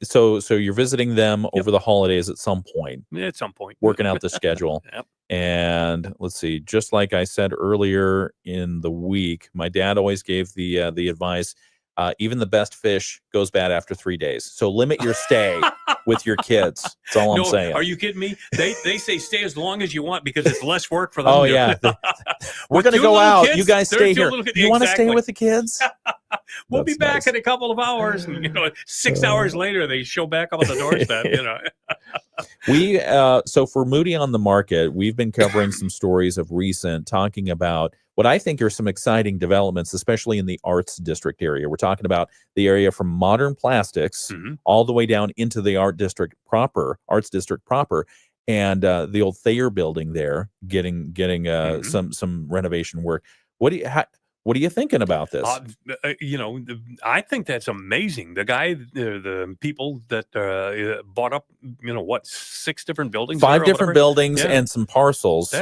So you're visiting them over the holidays at some point. Yeah, at some point. Working out the schedule. Yep. And let's see, just like I said earlier in the week, my dad always gave the advice, even the best fish goes bad after 3 days. So limit your stay with your kids. That's all I'm saying. Are you kidding me? They say stay as long as you want because it's less work for them. Oh, yeah. We're going to go out. You guys stay here. You want to stay with the kids? We'll be back in a couple of hours. And 6 hours later, they show back up on the doorstep. We so for Moody on the Market, we've been covering some stories of recent, talking about what I think are some exciting developments, especially in the Arts District area. We're talking about the area from modern plastics all the way down into the Arts District proper, and the old Thayer building there getting some renovation work. What are you thinking about this? I think that's amazing. The guy, the people that bought up, 6 different buildings, 5 different buildings and some parcels.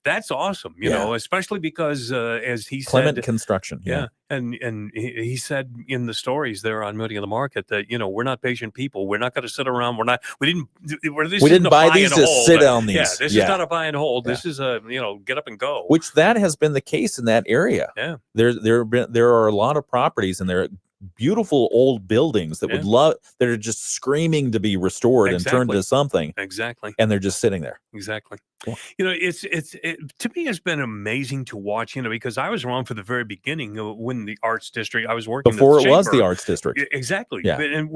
That's awesome. Especially because as he Clement said, Construction. Yeah. And he said in the stories there on Moody on the Market that we're not patient people. We're not going to sit around. We didn't buy these to sit on these. Yeah, this is not a buy and hold. This is a get up and go. Which that has been the case in that area. Yeah, there are a lot of properties, and they're beautiful old buildings that that are just screaming to be restored and turned into something. Exactly. And they're just sitting there. Exactly. It's to me, it's been amazing to watch, because I was around for the very beginning when the Arts District, I was working before it was the Arts District. Exactly. Yeah. And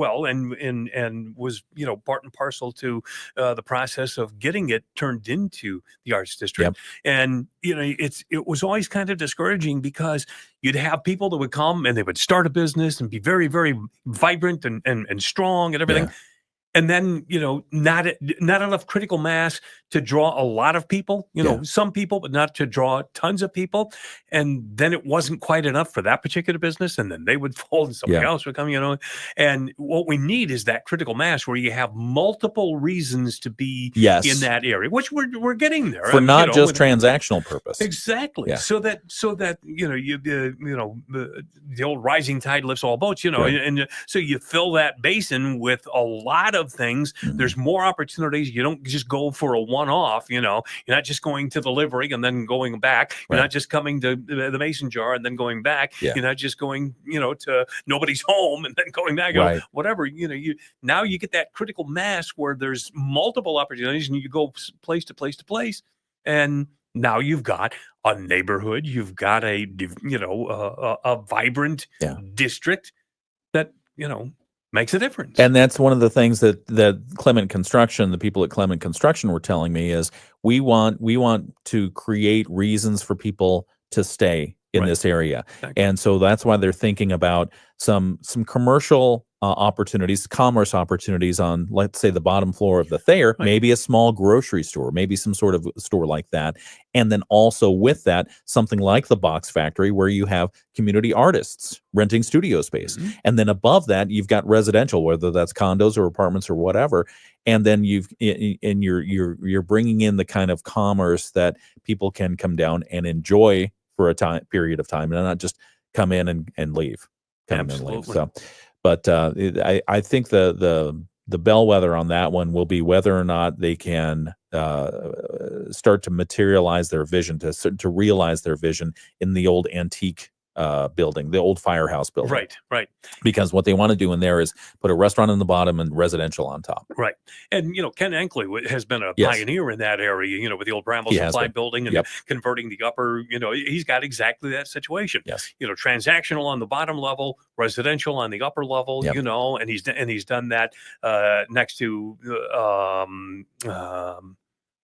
was, part and parcel to the process of getting it turned into the Arts District. Yep. And, it was always kind of discouraging because you'd have people that would come and they would start a business and be very, very vibrant and strong and everything. Yeah. And then, not enough critical mass to draw a lot of people, some people, but not to draw tons of people. And then it wasn't quite enough for that particular business. And then they would fold and somebody else would come, And what we need is that critical mass where you have multiple reasons to be in that area, which we're getting there. For not just transactional purpose. Exactly. Yeah. So that the old rising tide lifts all boats, and so you fill that basin with a lot of things. There's more opportunities. You don't just go for a one-off, you're not just going to the livery and then going back. You're not just coming to the mason jar and then going back. Yeah. You're not just going, to nobody's home and then going back, whatever, now you get that critical mass where there's multiple opportunities and you go place to place to place. And now you've got a neighborhood, you've got a vibrant district that makes a difference. And that's one of the things that Clement Construction, the people at Clement Construction were telling me is we want to create reasons for people to stay in this area. Exactly. And so that's why they're thinking about some commercial opportunities, commerce opportunities on, let's say, the bottom floor of the Thayer, maybe a small grocery store, maybe some sort of store like that. And then also with that, something like the Box Factory where you have community artists renting studio space. Mm-hmm. And then above that, you've got residential, whether that's condos or apartments or whatever. And then you're bringing in the kind of commerce that people can come down and enjoy for a period of time and not just come in and leave. Absolutely. So, but I think the bellwether on that one will be whether or not they can start to materialize their vision, to realize their vision in the old antique building, the old firehouse building. Right. Because what they want to do in there is put a restaurant on the bottom and residential on top. Right. And, Ken Enkley has been a pioneer in that area, with the old Bramble Supply building and converting the upper, he's got exactly that situation. Yes. Transactional on the bottom level, residential on the upper level, and he's done that next to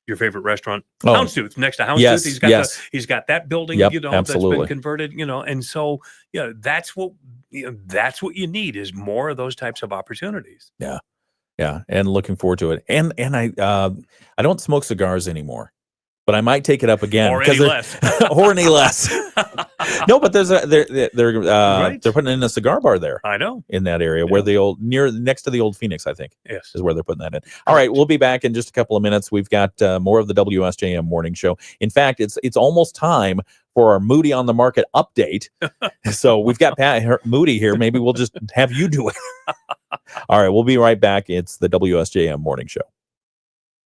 your favorite restaurant, Houndstooth, next to Houndstooth. He's got that building, that's been converted, and so that's what you need is more of those types of opportunities. Yeah, and looking forward to it. And I don't smoke cigars anymore, but I might take it up again or any less. or any less. No, but they're putting in a cigar bar there. I know, in that area where next to the old Phoenix, I think. Yes, is where they're putting that in. All right, we'll be back in just a couple of minutes. We've got more of the WSJM morning show. In fact, it's almost time for our Moody on the Market update. So we've got Pat Moody here. Maybe we'll just have you do it. All right, we'll be right back. It's the WSJM morning show.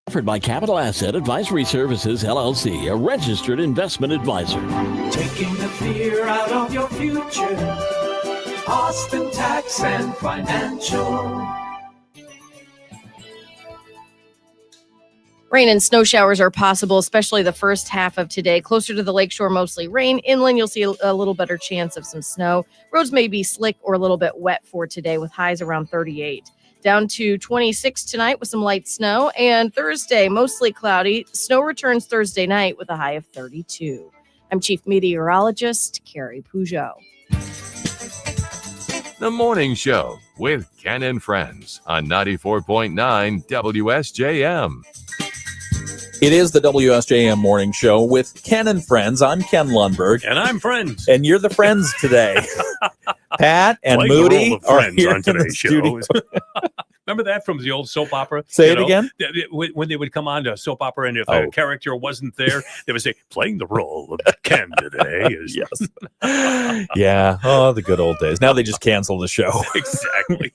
Offered by Capital Asset Advisory Services, LLC, a registered investment advisor. Taking the fear out of your future. Austin Tax and Financial. Rain and snow showers are possible, especially the first half of today. Closer to the lakeshore, mostly rain. Inland, you'll see a little better chance of some snow. Roads may be slick or a little bit wet for today with highs around 38. Down to 26 tonight with some light snow. And Thursday, mostly cloudy. Snow returns Thursday night with a high of 32. I'm Chief Meteorologist Carrie Peugeot. The Morning Show with Ken and Friends on 94.9 WSJM. It is the WSJM morning show with Ken and Friends. I'm Ken Lundberg. And I'm Friends. And you're the Friends today. Pat and Playing Moody the role of Friends are on today's show. Remember that from the old soap opera? Say it again? When they would come on to a soap opera and if a character wasn't there, they would say, playing the role of Ken today is... Yes. Yeah. Oh, the good old days. Now they just cancel the show. Exactly.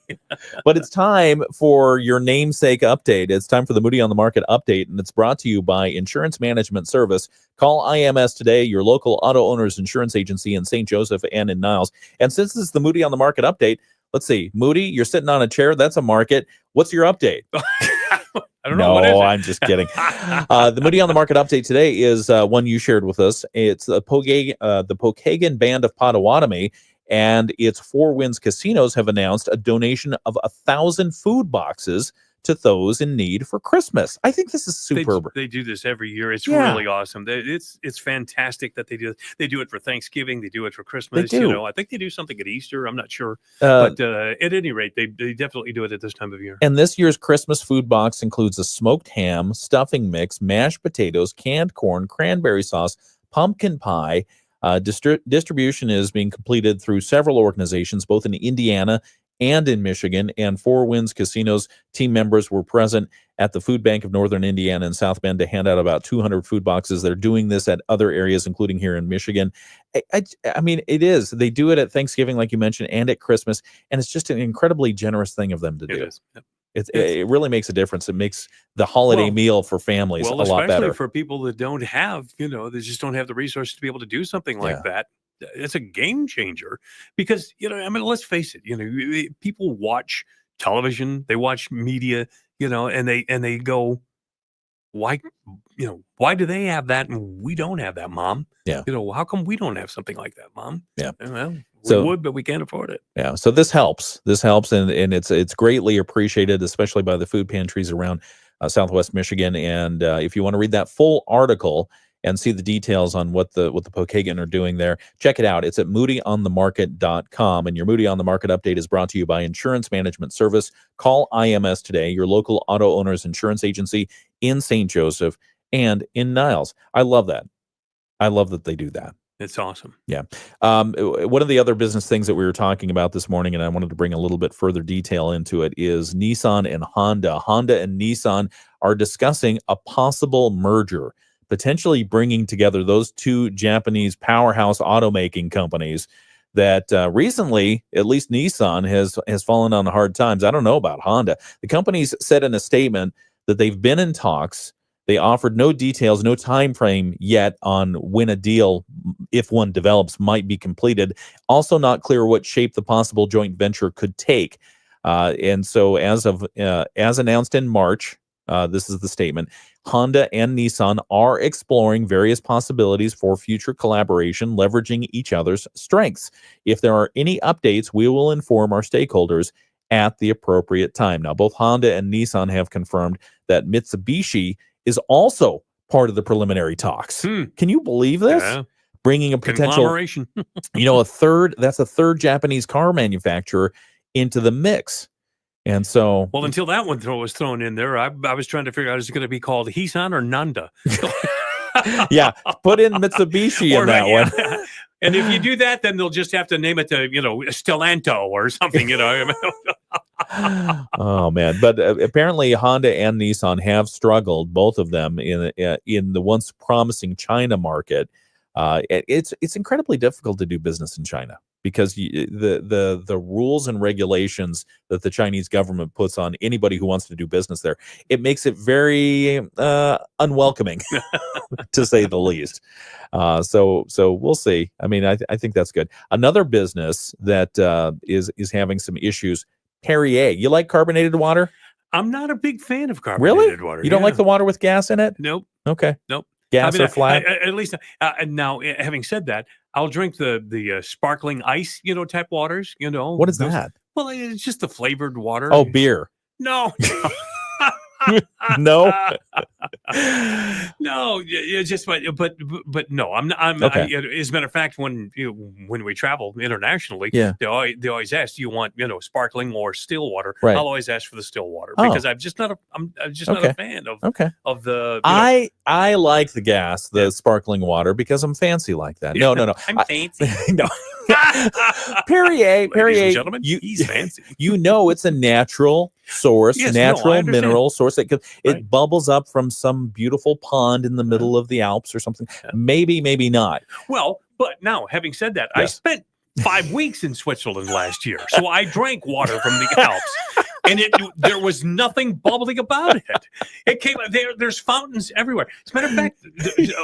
But it's time for your namesake update. It's time for the Moody on the Market update, and it's brought to you by Insurance Management Service. Call IMS today, your local auto owner's insurance agency in St. Joseph and in Niles. And since this is the Moody on the Market update, let's see. Moody, you're sitting on a chair. That's a market. What's your update? I don't know. What is it? I'm just kidding. The Moody on the Market update today is one you shared with us. It's the Pokagon Band of Potawatomi, and its Four Winds Casinos have announced a donation of 1,000 food boxes to those in need for Christmas. I think this is superb. They do this every year. It's really awesome. It's fantastic that they do it. They do it for Thanksgiving. They do it for Christmas. They do. I think they do something at Easter. I'm not sure. But at any rate, they definitely do it at this time of year. And this year's Christmas food box includes a smoked ham, stuffing mix, mashed potatoes, canned corn, cranberry sauce, pumpkin pie. Distribution is being completed through several organizations, both in Indiana and in Michigan, and Four Winds Casinos team members were present at the Food Bank of Northern Indiana and South Bend to hand out about 200 food boxes. They're doing this at other areas, including here in Michigan. I mean, it is. They do it at Thanksgiving, like you mentioned, and at Christmas, and it's just an incredibly generous thing of them to do. It is. Yep. It really makes a difference. It makes the holiday meal for families a lot better. Especially for people that don't have, they just don't have the resources to be able to do something like that. It's a game changer because, let's face it, people watch television, they watch media, and they go, why do they have that and we don't have that, Mom? Yeah. How come we don't have something like that, Mom? Yeah. Well, we So- would, but we can't afford it. Yeah. So this helps. And it's greatly appreciated, especially by the food pantries around Southwest Michigan. And if you want to read that full article and see the details on what the Pokagon are doing there, check it out. It's at moodyonthemarket.com. And your Moody on the Market update is brought to you by Insurance Management Service. Call IMS today, your local auto owner's insurance agency in St. Joseph and in Niles. I love that. I love that they do that. It's awesome. Yeah. One of the other business things that we were talking about this morning, and I wanted to bring a little bit further detail into it, is Nissan and Honda. Honda and Nissan are discussing a possible merger, potentially bringing together those two Japanese powerhouse automaking companies that recently, at least Nissan has fallen on hard times. I don't know about Honda. The companies said in a statement that they've been in talks. They offered no details, no time frame yet on when a deal, if one develops, might be completed. Also not clear what shape the possible joint venture could take. And so as announced in March, this is the statement, Honda and Nissan are exploring various possibilities for future collaboration, leveraging each other's strengths. If there are any updates, we will inform our stakeholders at the appropriate time. Now, both Honda and Nissan have confirmed that Mitsubishi is also part of the preliminary talks. Can you believe this? Yeah. Bringing a potential, Conglomeration. a third Japanese car manufacturer into the mix. And so, Well, until that one was thrown in there, I was trying to figure out, is it going to be called Hisan or Nanda? yeah, put in Mitsubishi in that one. And if you do that, then they'll just have to name it to, Stellanto or something, Oh man! But apparently, Honda and Nissan have struggled, both of them, in the once promising China market. It's incredibly difficult to do business in China because the rules and regulations that the Chinese government puts on anybody who wants to do business there, it makes it very unwelcoming, to say the least. So we'll see. I mean, I think that's good. Another business that is having some issues. Perrier. You like carbonated water? I'm not a big fan of carbonated water. You don't like the water with gas in it? Nope. Okay. Nope. Gas or flat? At least now, having said that, I'll drink the sparkling ice, type waters. What is that? Well, it's just the flavored water. Oh, beer. No. No. No, it's just but no, I'm okay. As a matter of fact, when we travel internationally, yeah, they always ask, do you want sparkling or still water? Right. I'll always ask for the still water because I'm just not a fan of the. I like the gas, the sparkling water, because I'm fancy like that. No. I'm fancy. No. Perrier, gentlemen, he's fancy. It's a natural source, natural mineral source. It bubbles up from some beautiful pond in the middle of the Alps or something. Yeah. Maybe not. Well, but now, having said that, I spent 5 weeks in Switzerland last year, so I drank water from the Alps. And there was nothing bubbling about it. It came there's fountains everywhere. As a matter of fact,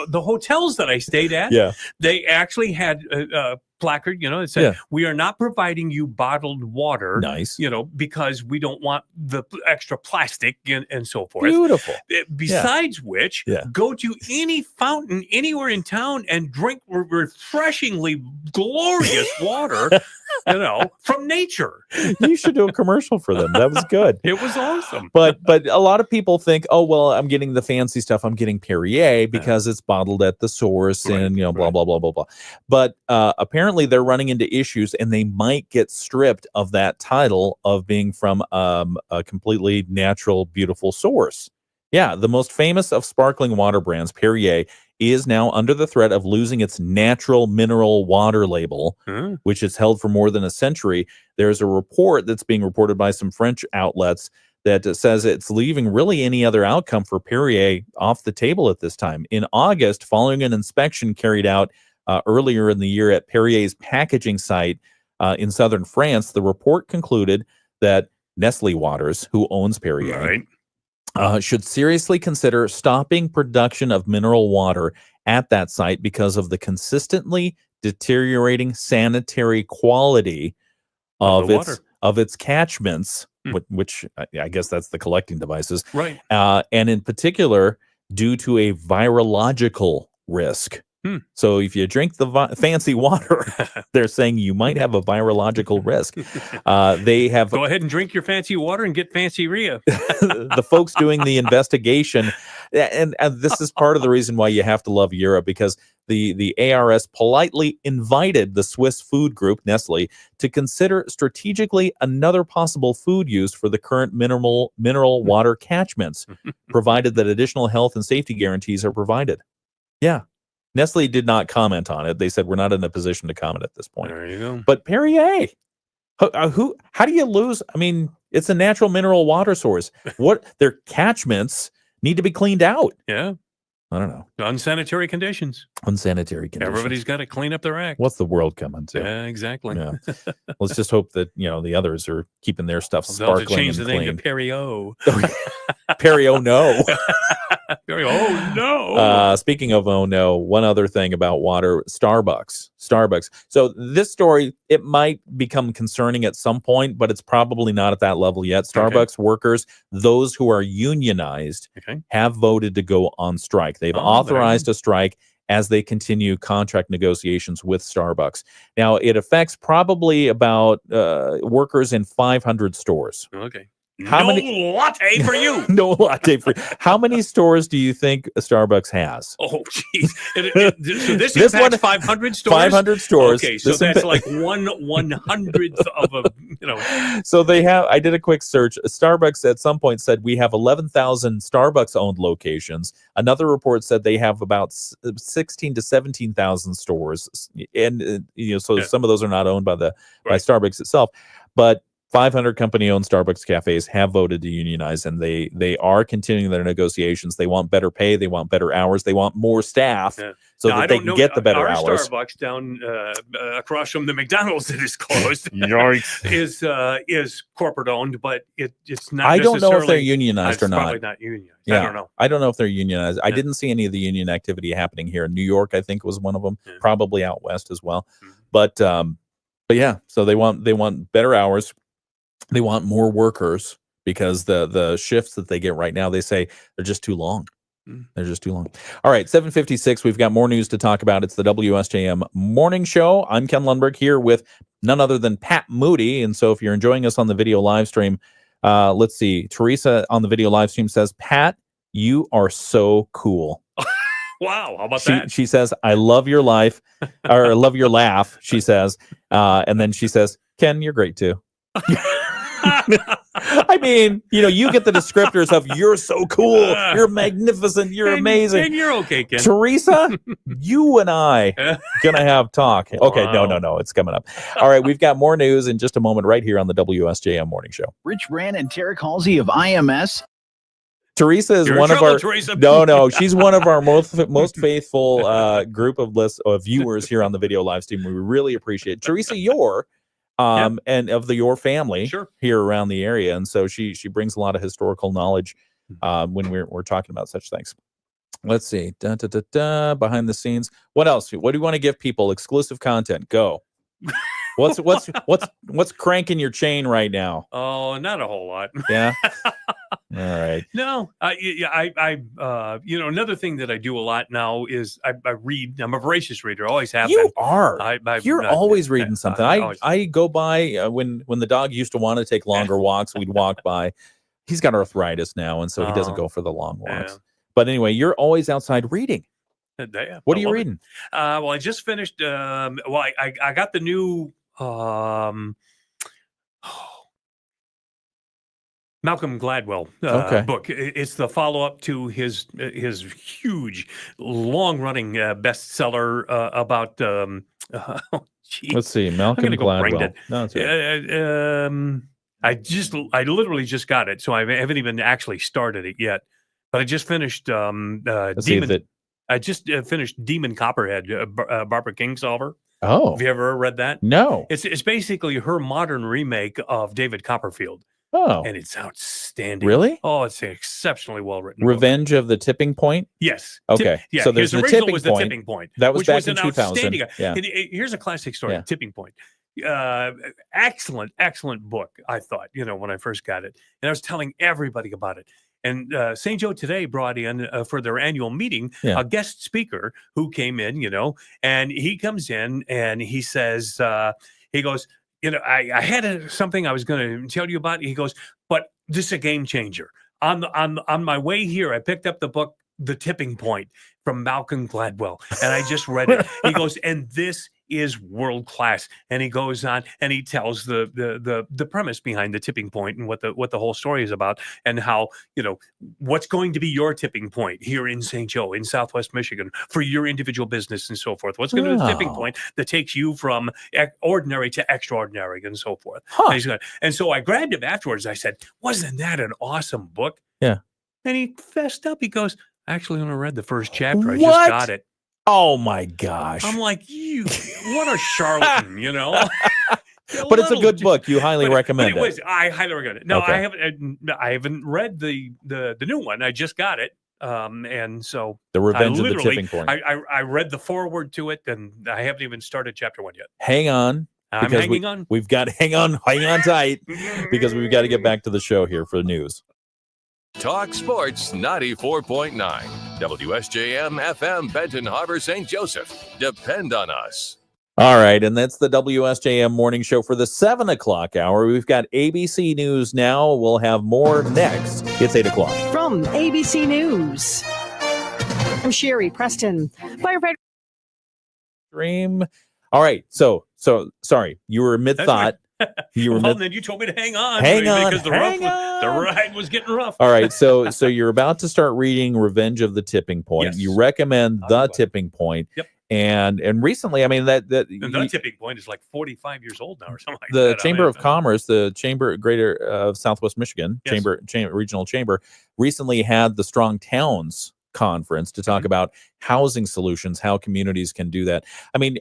the hotels that I stayed at, they actually had a placard, that said, we are not providing you bottled water. Nice. Because we don't want the extra plastic and so forth. Beautiful. Besides which, go to any fountain anywhere in town and drink refreshingly glorious water, from nature. You should do a commercial for them. That was good. It was awesome. But a lot of people think, oh, well, I'm getting the fancy stuff. I'm getting Perrier because it's bottled at the source and, blah, blah, blah, blah, blah. But apparently they're running into issues and they might get stripped of that title of being from a completely natural, beautiful source. Yeah, the most famous of sparkling water brands, Perrier, is now under the threat of losing its natural mineral water label, which has held for more than a century. There's a report that's being reported by some French outlets that says it's leaving really any other outcome for Perrier off the table at this time. In August, following an inspection carried out earlier in the year at Perrier's packaging site in southern France, the report concluded that Nestle Waters, who owns Perrier, should seriously consider stopping production of mineral water at that site because of the consistently deteriorating sanitary quality of its catchments, which I guess that's the collecting devices. Right. And in particular, due to a virological risk. So if you drink the fancy water, they're saying you might have a virological risk. They have go ahead and drink your fancy water and get fancy Rhea. The folks doing the investigation, and this is part of the reason why you have to love Europe, because the ARS politely invited the Swiss food group Nestle to consider strategically another possible food use for the current mineral water catchments, provided that additional health and safety guarantees are provided. Yeah. Nestle did not comment on it. They said we're not in a position to comment at this point. There you go. But Perrier, how do you lose? I mean, it's a natural mineral water source. What their catchments need to be cleaned out. Yeah. I don't know. Unsanitary conditions. Unsanitary conditions. Everybody's got to clean up their act. What's the world coming to? Yeah, exactly. Yeah. Let's just hope that the others are keeping their stuff sparkling change and the clean. name to Perrier. Perrier, no. Oh no. Speaking of oh no, one other thing about water, Starbucks. So this story, it might become concerning at some point, but it's probably not at that level yet. Starbucks workers, those who are unionized, have voted to go on strike. They've authorized a strike as they continue contract negotiations with Starbucks. Now, it affects probably about workers in 500 stores. Okay. How no many latte for you. No latte for you. How many stores do you think Starbucks has? Oh, geez. So this impacts 500 stores? 500 stores. Okay, so that's like 1/100th of a, So they have, I did a quick search. Starbucks at some point said we have 11,000 Starbucks-owned locations. Another report said they have about 16 to 17,000 stores. And, some of those are not owned by by Starbucks itself. But 500 company-owned Starbucks cafes have voted to unionize, and they are continuing their negotiations. They want better pay, they want better hours, they want more staff so that they can get the better hours. Our Starbucks down across from the McDonald's that is closed is corporate owned, but it's not. I don't know if they're unionized or not. Probably not unionized. Yeah, I don't know. I don't know if they're unionized. I didn't see any of the union activity happening here. New York, I think, was one of them. Probably out west as well. But yeah, so they want better hours. They want more workers because the shifts that they get right now, they say they're just too long. They're just too long. All right, 7:56. We've got more news to talk about. It's the WSJM Morning Show. I'm Ken Lundberg here with none other than Pat Moody. And so if you're enjoying us on the video live stream, let's see. Teresa on the video live stream says, Pat, you are so cool. Wow, how about that? She says, I love your life, or I love your laugh, she says. And then she says, Ken, you're great too. I mean, you get the descriptors of you're so cool, you're magnificent, you're amazing. And you're okay, Ken. Teresa, you and I gonna have talk. Okay, Wow. no, it's coming up. All right, we've got more news in just a moment right here on the WSJM Morning Show. Rich Brand and Tarek Halsey of IMS. Teresa is You're in one of trouble, our Teresa. no, she's one of our most faithful group of viewers here on the video live stream. We really appreciate it. Teresa, and of the Your family here around the area, and so she brings a lot of historical knowledge when we're talking about such things. Let's see, behind the scenes. What else? What do you want to give people? Exclusive content. Go. What's cranking your chain right now? Oh, not a whole lot. Yeah. All right. No, another thing that I do a lot now is I read. I'm a voracious reader. Always have been. You are. You're always reading something. I go by when the dog used to want to take longer walks. We'd walk by. He's got arthritis now, and so he doesn't go for the long walks. But anyway, you're always outside reading. What are you reading? Well, I just finished. I got the new. Malcolm Gladwell book. It's the follow-up to his huge, long-running bestseller about. Let's see, Malcolm Gladwell. No, it's right. I literally just got it, so I haven't even actually started it yet. But I just finished Demon. I just finished Demon Copperhead, Barbara Kingsolver. Oh, have you ever read that? No. It's basically her modern remake of David Copperfield. Oh, and it's outstanding. Really? Oh, it's exceptionally well written. Revenge of the Tipping Point. Yes. Okay. Yeah. So there's his the original Tipping was Point. The Tipping Point. That was which back was in an 2000. outstanding. Yeah. Here's a classic story. Yeah. Tipping Point. Excellent book. I thought when I first got it, and I was telling everybody about it. And St. Joe today brought in for their annual meeting a guest speaker who came in, and he comes in and he says, he goes, I had something I was going to tell you about. He goes, but this is a game changer. On my way here, I picked up the book, The Tipping Point from Malcolm Gladwell, and I just read it. He goes, and this is world class. And he goes on and he tells the premise behind the tipping point and what the whole story is about, and how, what's going to be your tipping point here in St. Joe, in Southwest Michigan, for your individual business and so forth. What's going to be the tipping point that takes you from ordinary to extraordinary and so forth. And so I grabbed him afterwards. I said, wasn't that an awesome book? Yeah. And he fessed up. He goes, I actually only read the first chapter. I just got it. Oh my gosh. I'm like, what a charlatan, But it's a good book. You highly recommend it. I highly recommend it. No, okay. I haven't read the new one. I just got it. And so The Revenge of the Tipping Point. I read the foreword to it, and I haven't even started chapter 1 yet. Hang on. I'm hanging on. We've got hang on tight because we've got to get back to the show here for the news. Talk Sports 94.9. WSJM FM Benton Harbor, St. Joseph. Depend on us. All right, and that's the WSJM morning show for the 7 o'clock hour. We've got ABC News now. We'll have more next. It's 8 o'clock. From ABC News, I'm Sherry Preston. Firefighter. Dream. All right, so sorry, you were mid-thought. You were then you told me to hang on. Because the ride was getting rough. All right, so you're about to start reading Revenge of the Tipping Point. Yes. You recommend The Tipping Point. Yep. And recently, I mean the Tipping Point is like 45 years old now or something like the that. Chamber of Commerce, the Chamber Greater of Southwest Michigan, yes. Regional Chamber, recently had the Strong Towns Conference to talk about housing solutions, how communities can do that. I mean,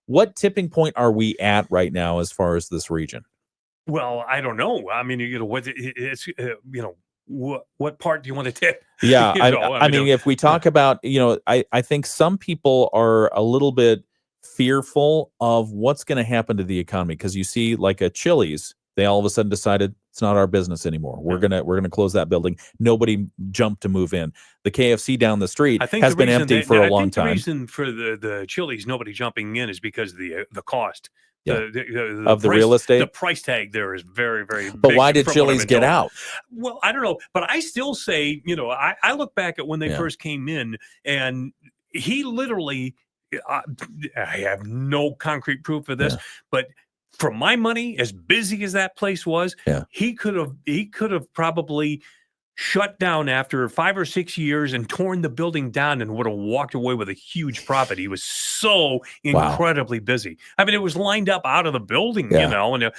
what tipping point are we at right now as far as this region? Well, I don't know. I mean, what part do you want to tip? Yeah, I mean, if we talk about, I think some people are a little bit fearful of what's going to happen to the economy, because you see, like a Chili's, they all of a sudden decided it's not our business anymore. We're gonna close that building. Nobody jumped to move in. The KFC down the street has been empty for a long time. The reason for the Chili's nobody jumping in is because of the cost. Yeah. The price, real estate. The price tag there is very, very big. But why did Chili's get out? Well, I don't know. But I still say, I look back at when they first came in, and he literally, I have no concrete proof of this, but for my money, as busy as that place was, he could have probably shut down after 5 or 6 years and torn the building down and would have walked away with a huge profit. He was so incredibly busy. I mean, it was lined up out of the building, and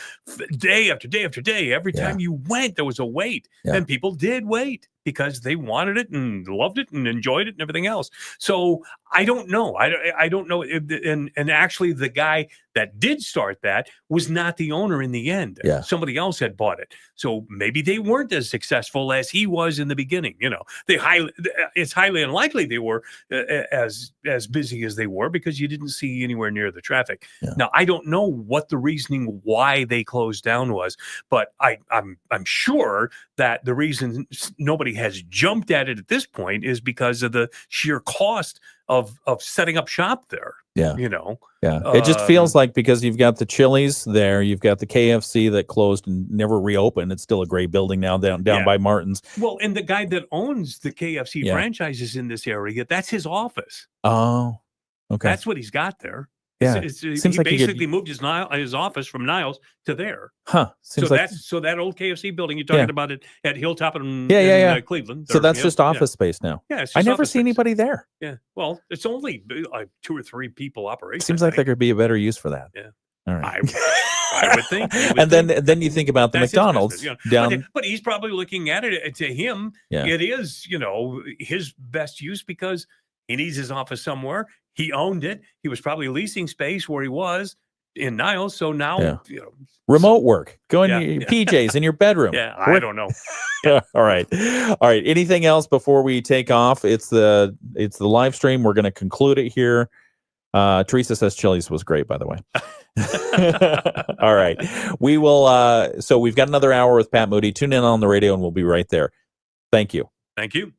day after day after day. Every time you went, there was a wait, and people did wait because they wanted it and loved it and enjoyed it and everything else. So I don't know. I don't know. And actually, the guy that did start that was not the owner in the end. Yeah. Somebody else had bought it. So maybe they weren't as successful as he was in the beginning. It's highly unlikely they were as busy as they were, because you didn't see anywhere near the traffic. Yeah. Now, I don't know what the reasoning why they closed down was, but I'm sure that the reason nobody has jumped at it at this point is because of the sheer cost of setting up shop there. Yeah. It just feels like, because you've got the Chili's there, you've got the KFC that closed and never reopened. It's still a great building now down by Martin's. Well, and the guy that owns the KFC franchises in this area, that's his office. Oh, okay. That's what he's got there. Yeah. He basically moved his office from Niles to there. Huh. So that old KFC building you're talking about it at Hilltop in Cleveland. So that's just office space now. Yeah. I never see anybody there. Yeah. Well, it's only like 2 or 3 people operation. Seems like there could be a better use for that. Yeah. All right. I would think. Then you think about the McDonald's down. But he's probably looking at it, to him, it is, his best use, because he needs his office somewhere. He owned it. He was probably leasing space where he was in Niles. So now, remote work. Go in your PJs in your bedroom. Yeah, I don't know. All right. Anything else before we take off? It's the live stream. We're going to conclude it here. Teresa says Chili's was great, by the way. All right. We will. So we've got another hour with Pat Moody. Tune in on the radio, and we'll be right there. Thank you. Thank you.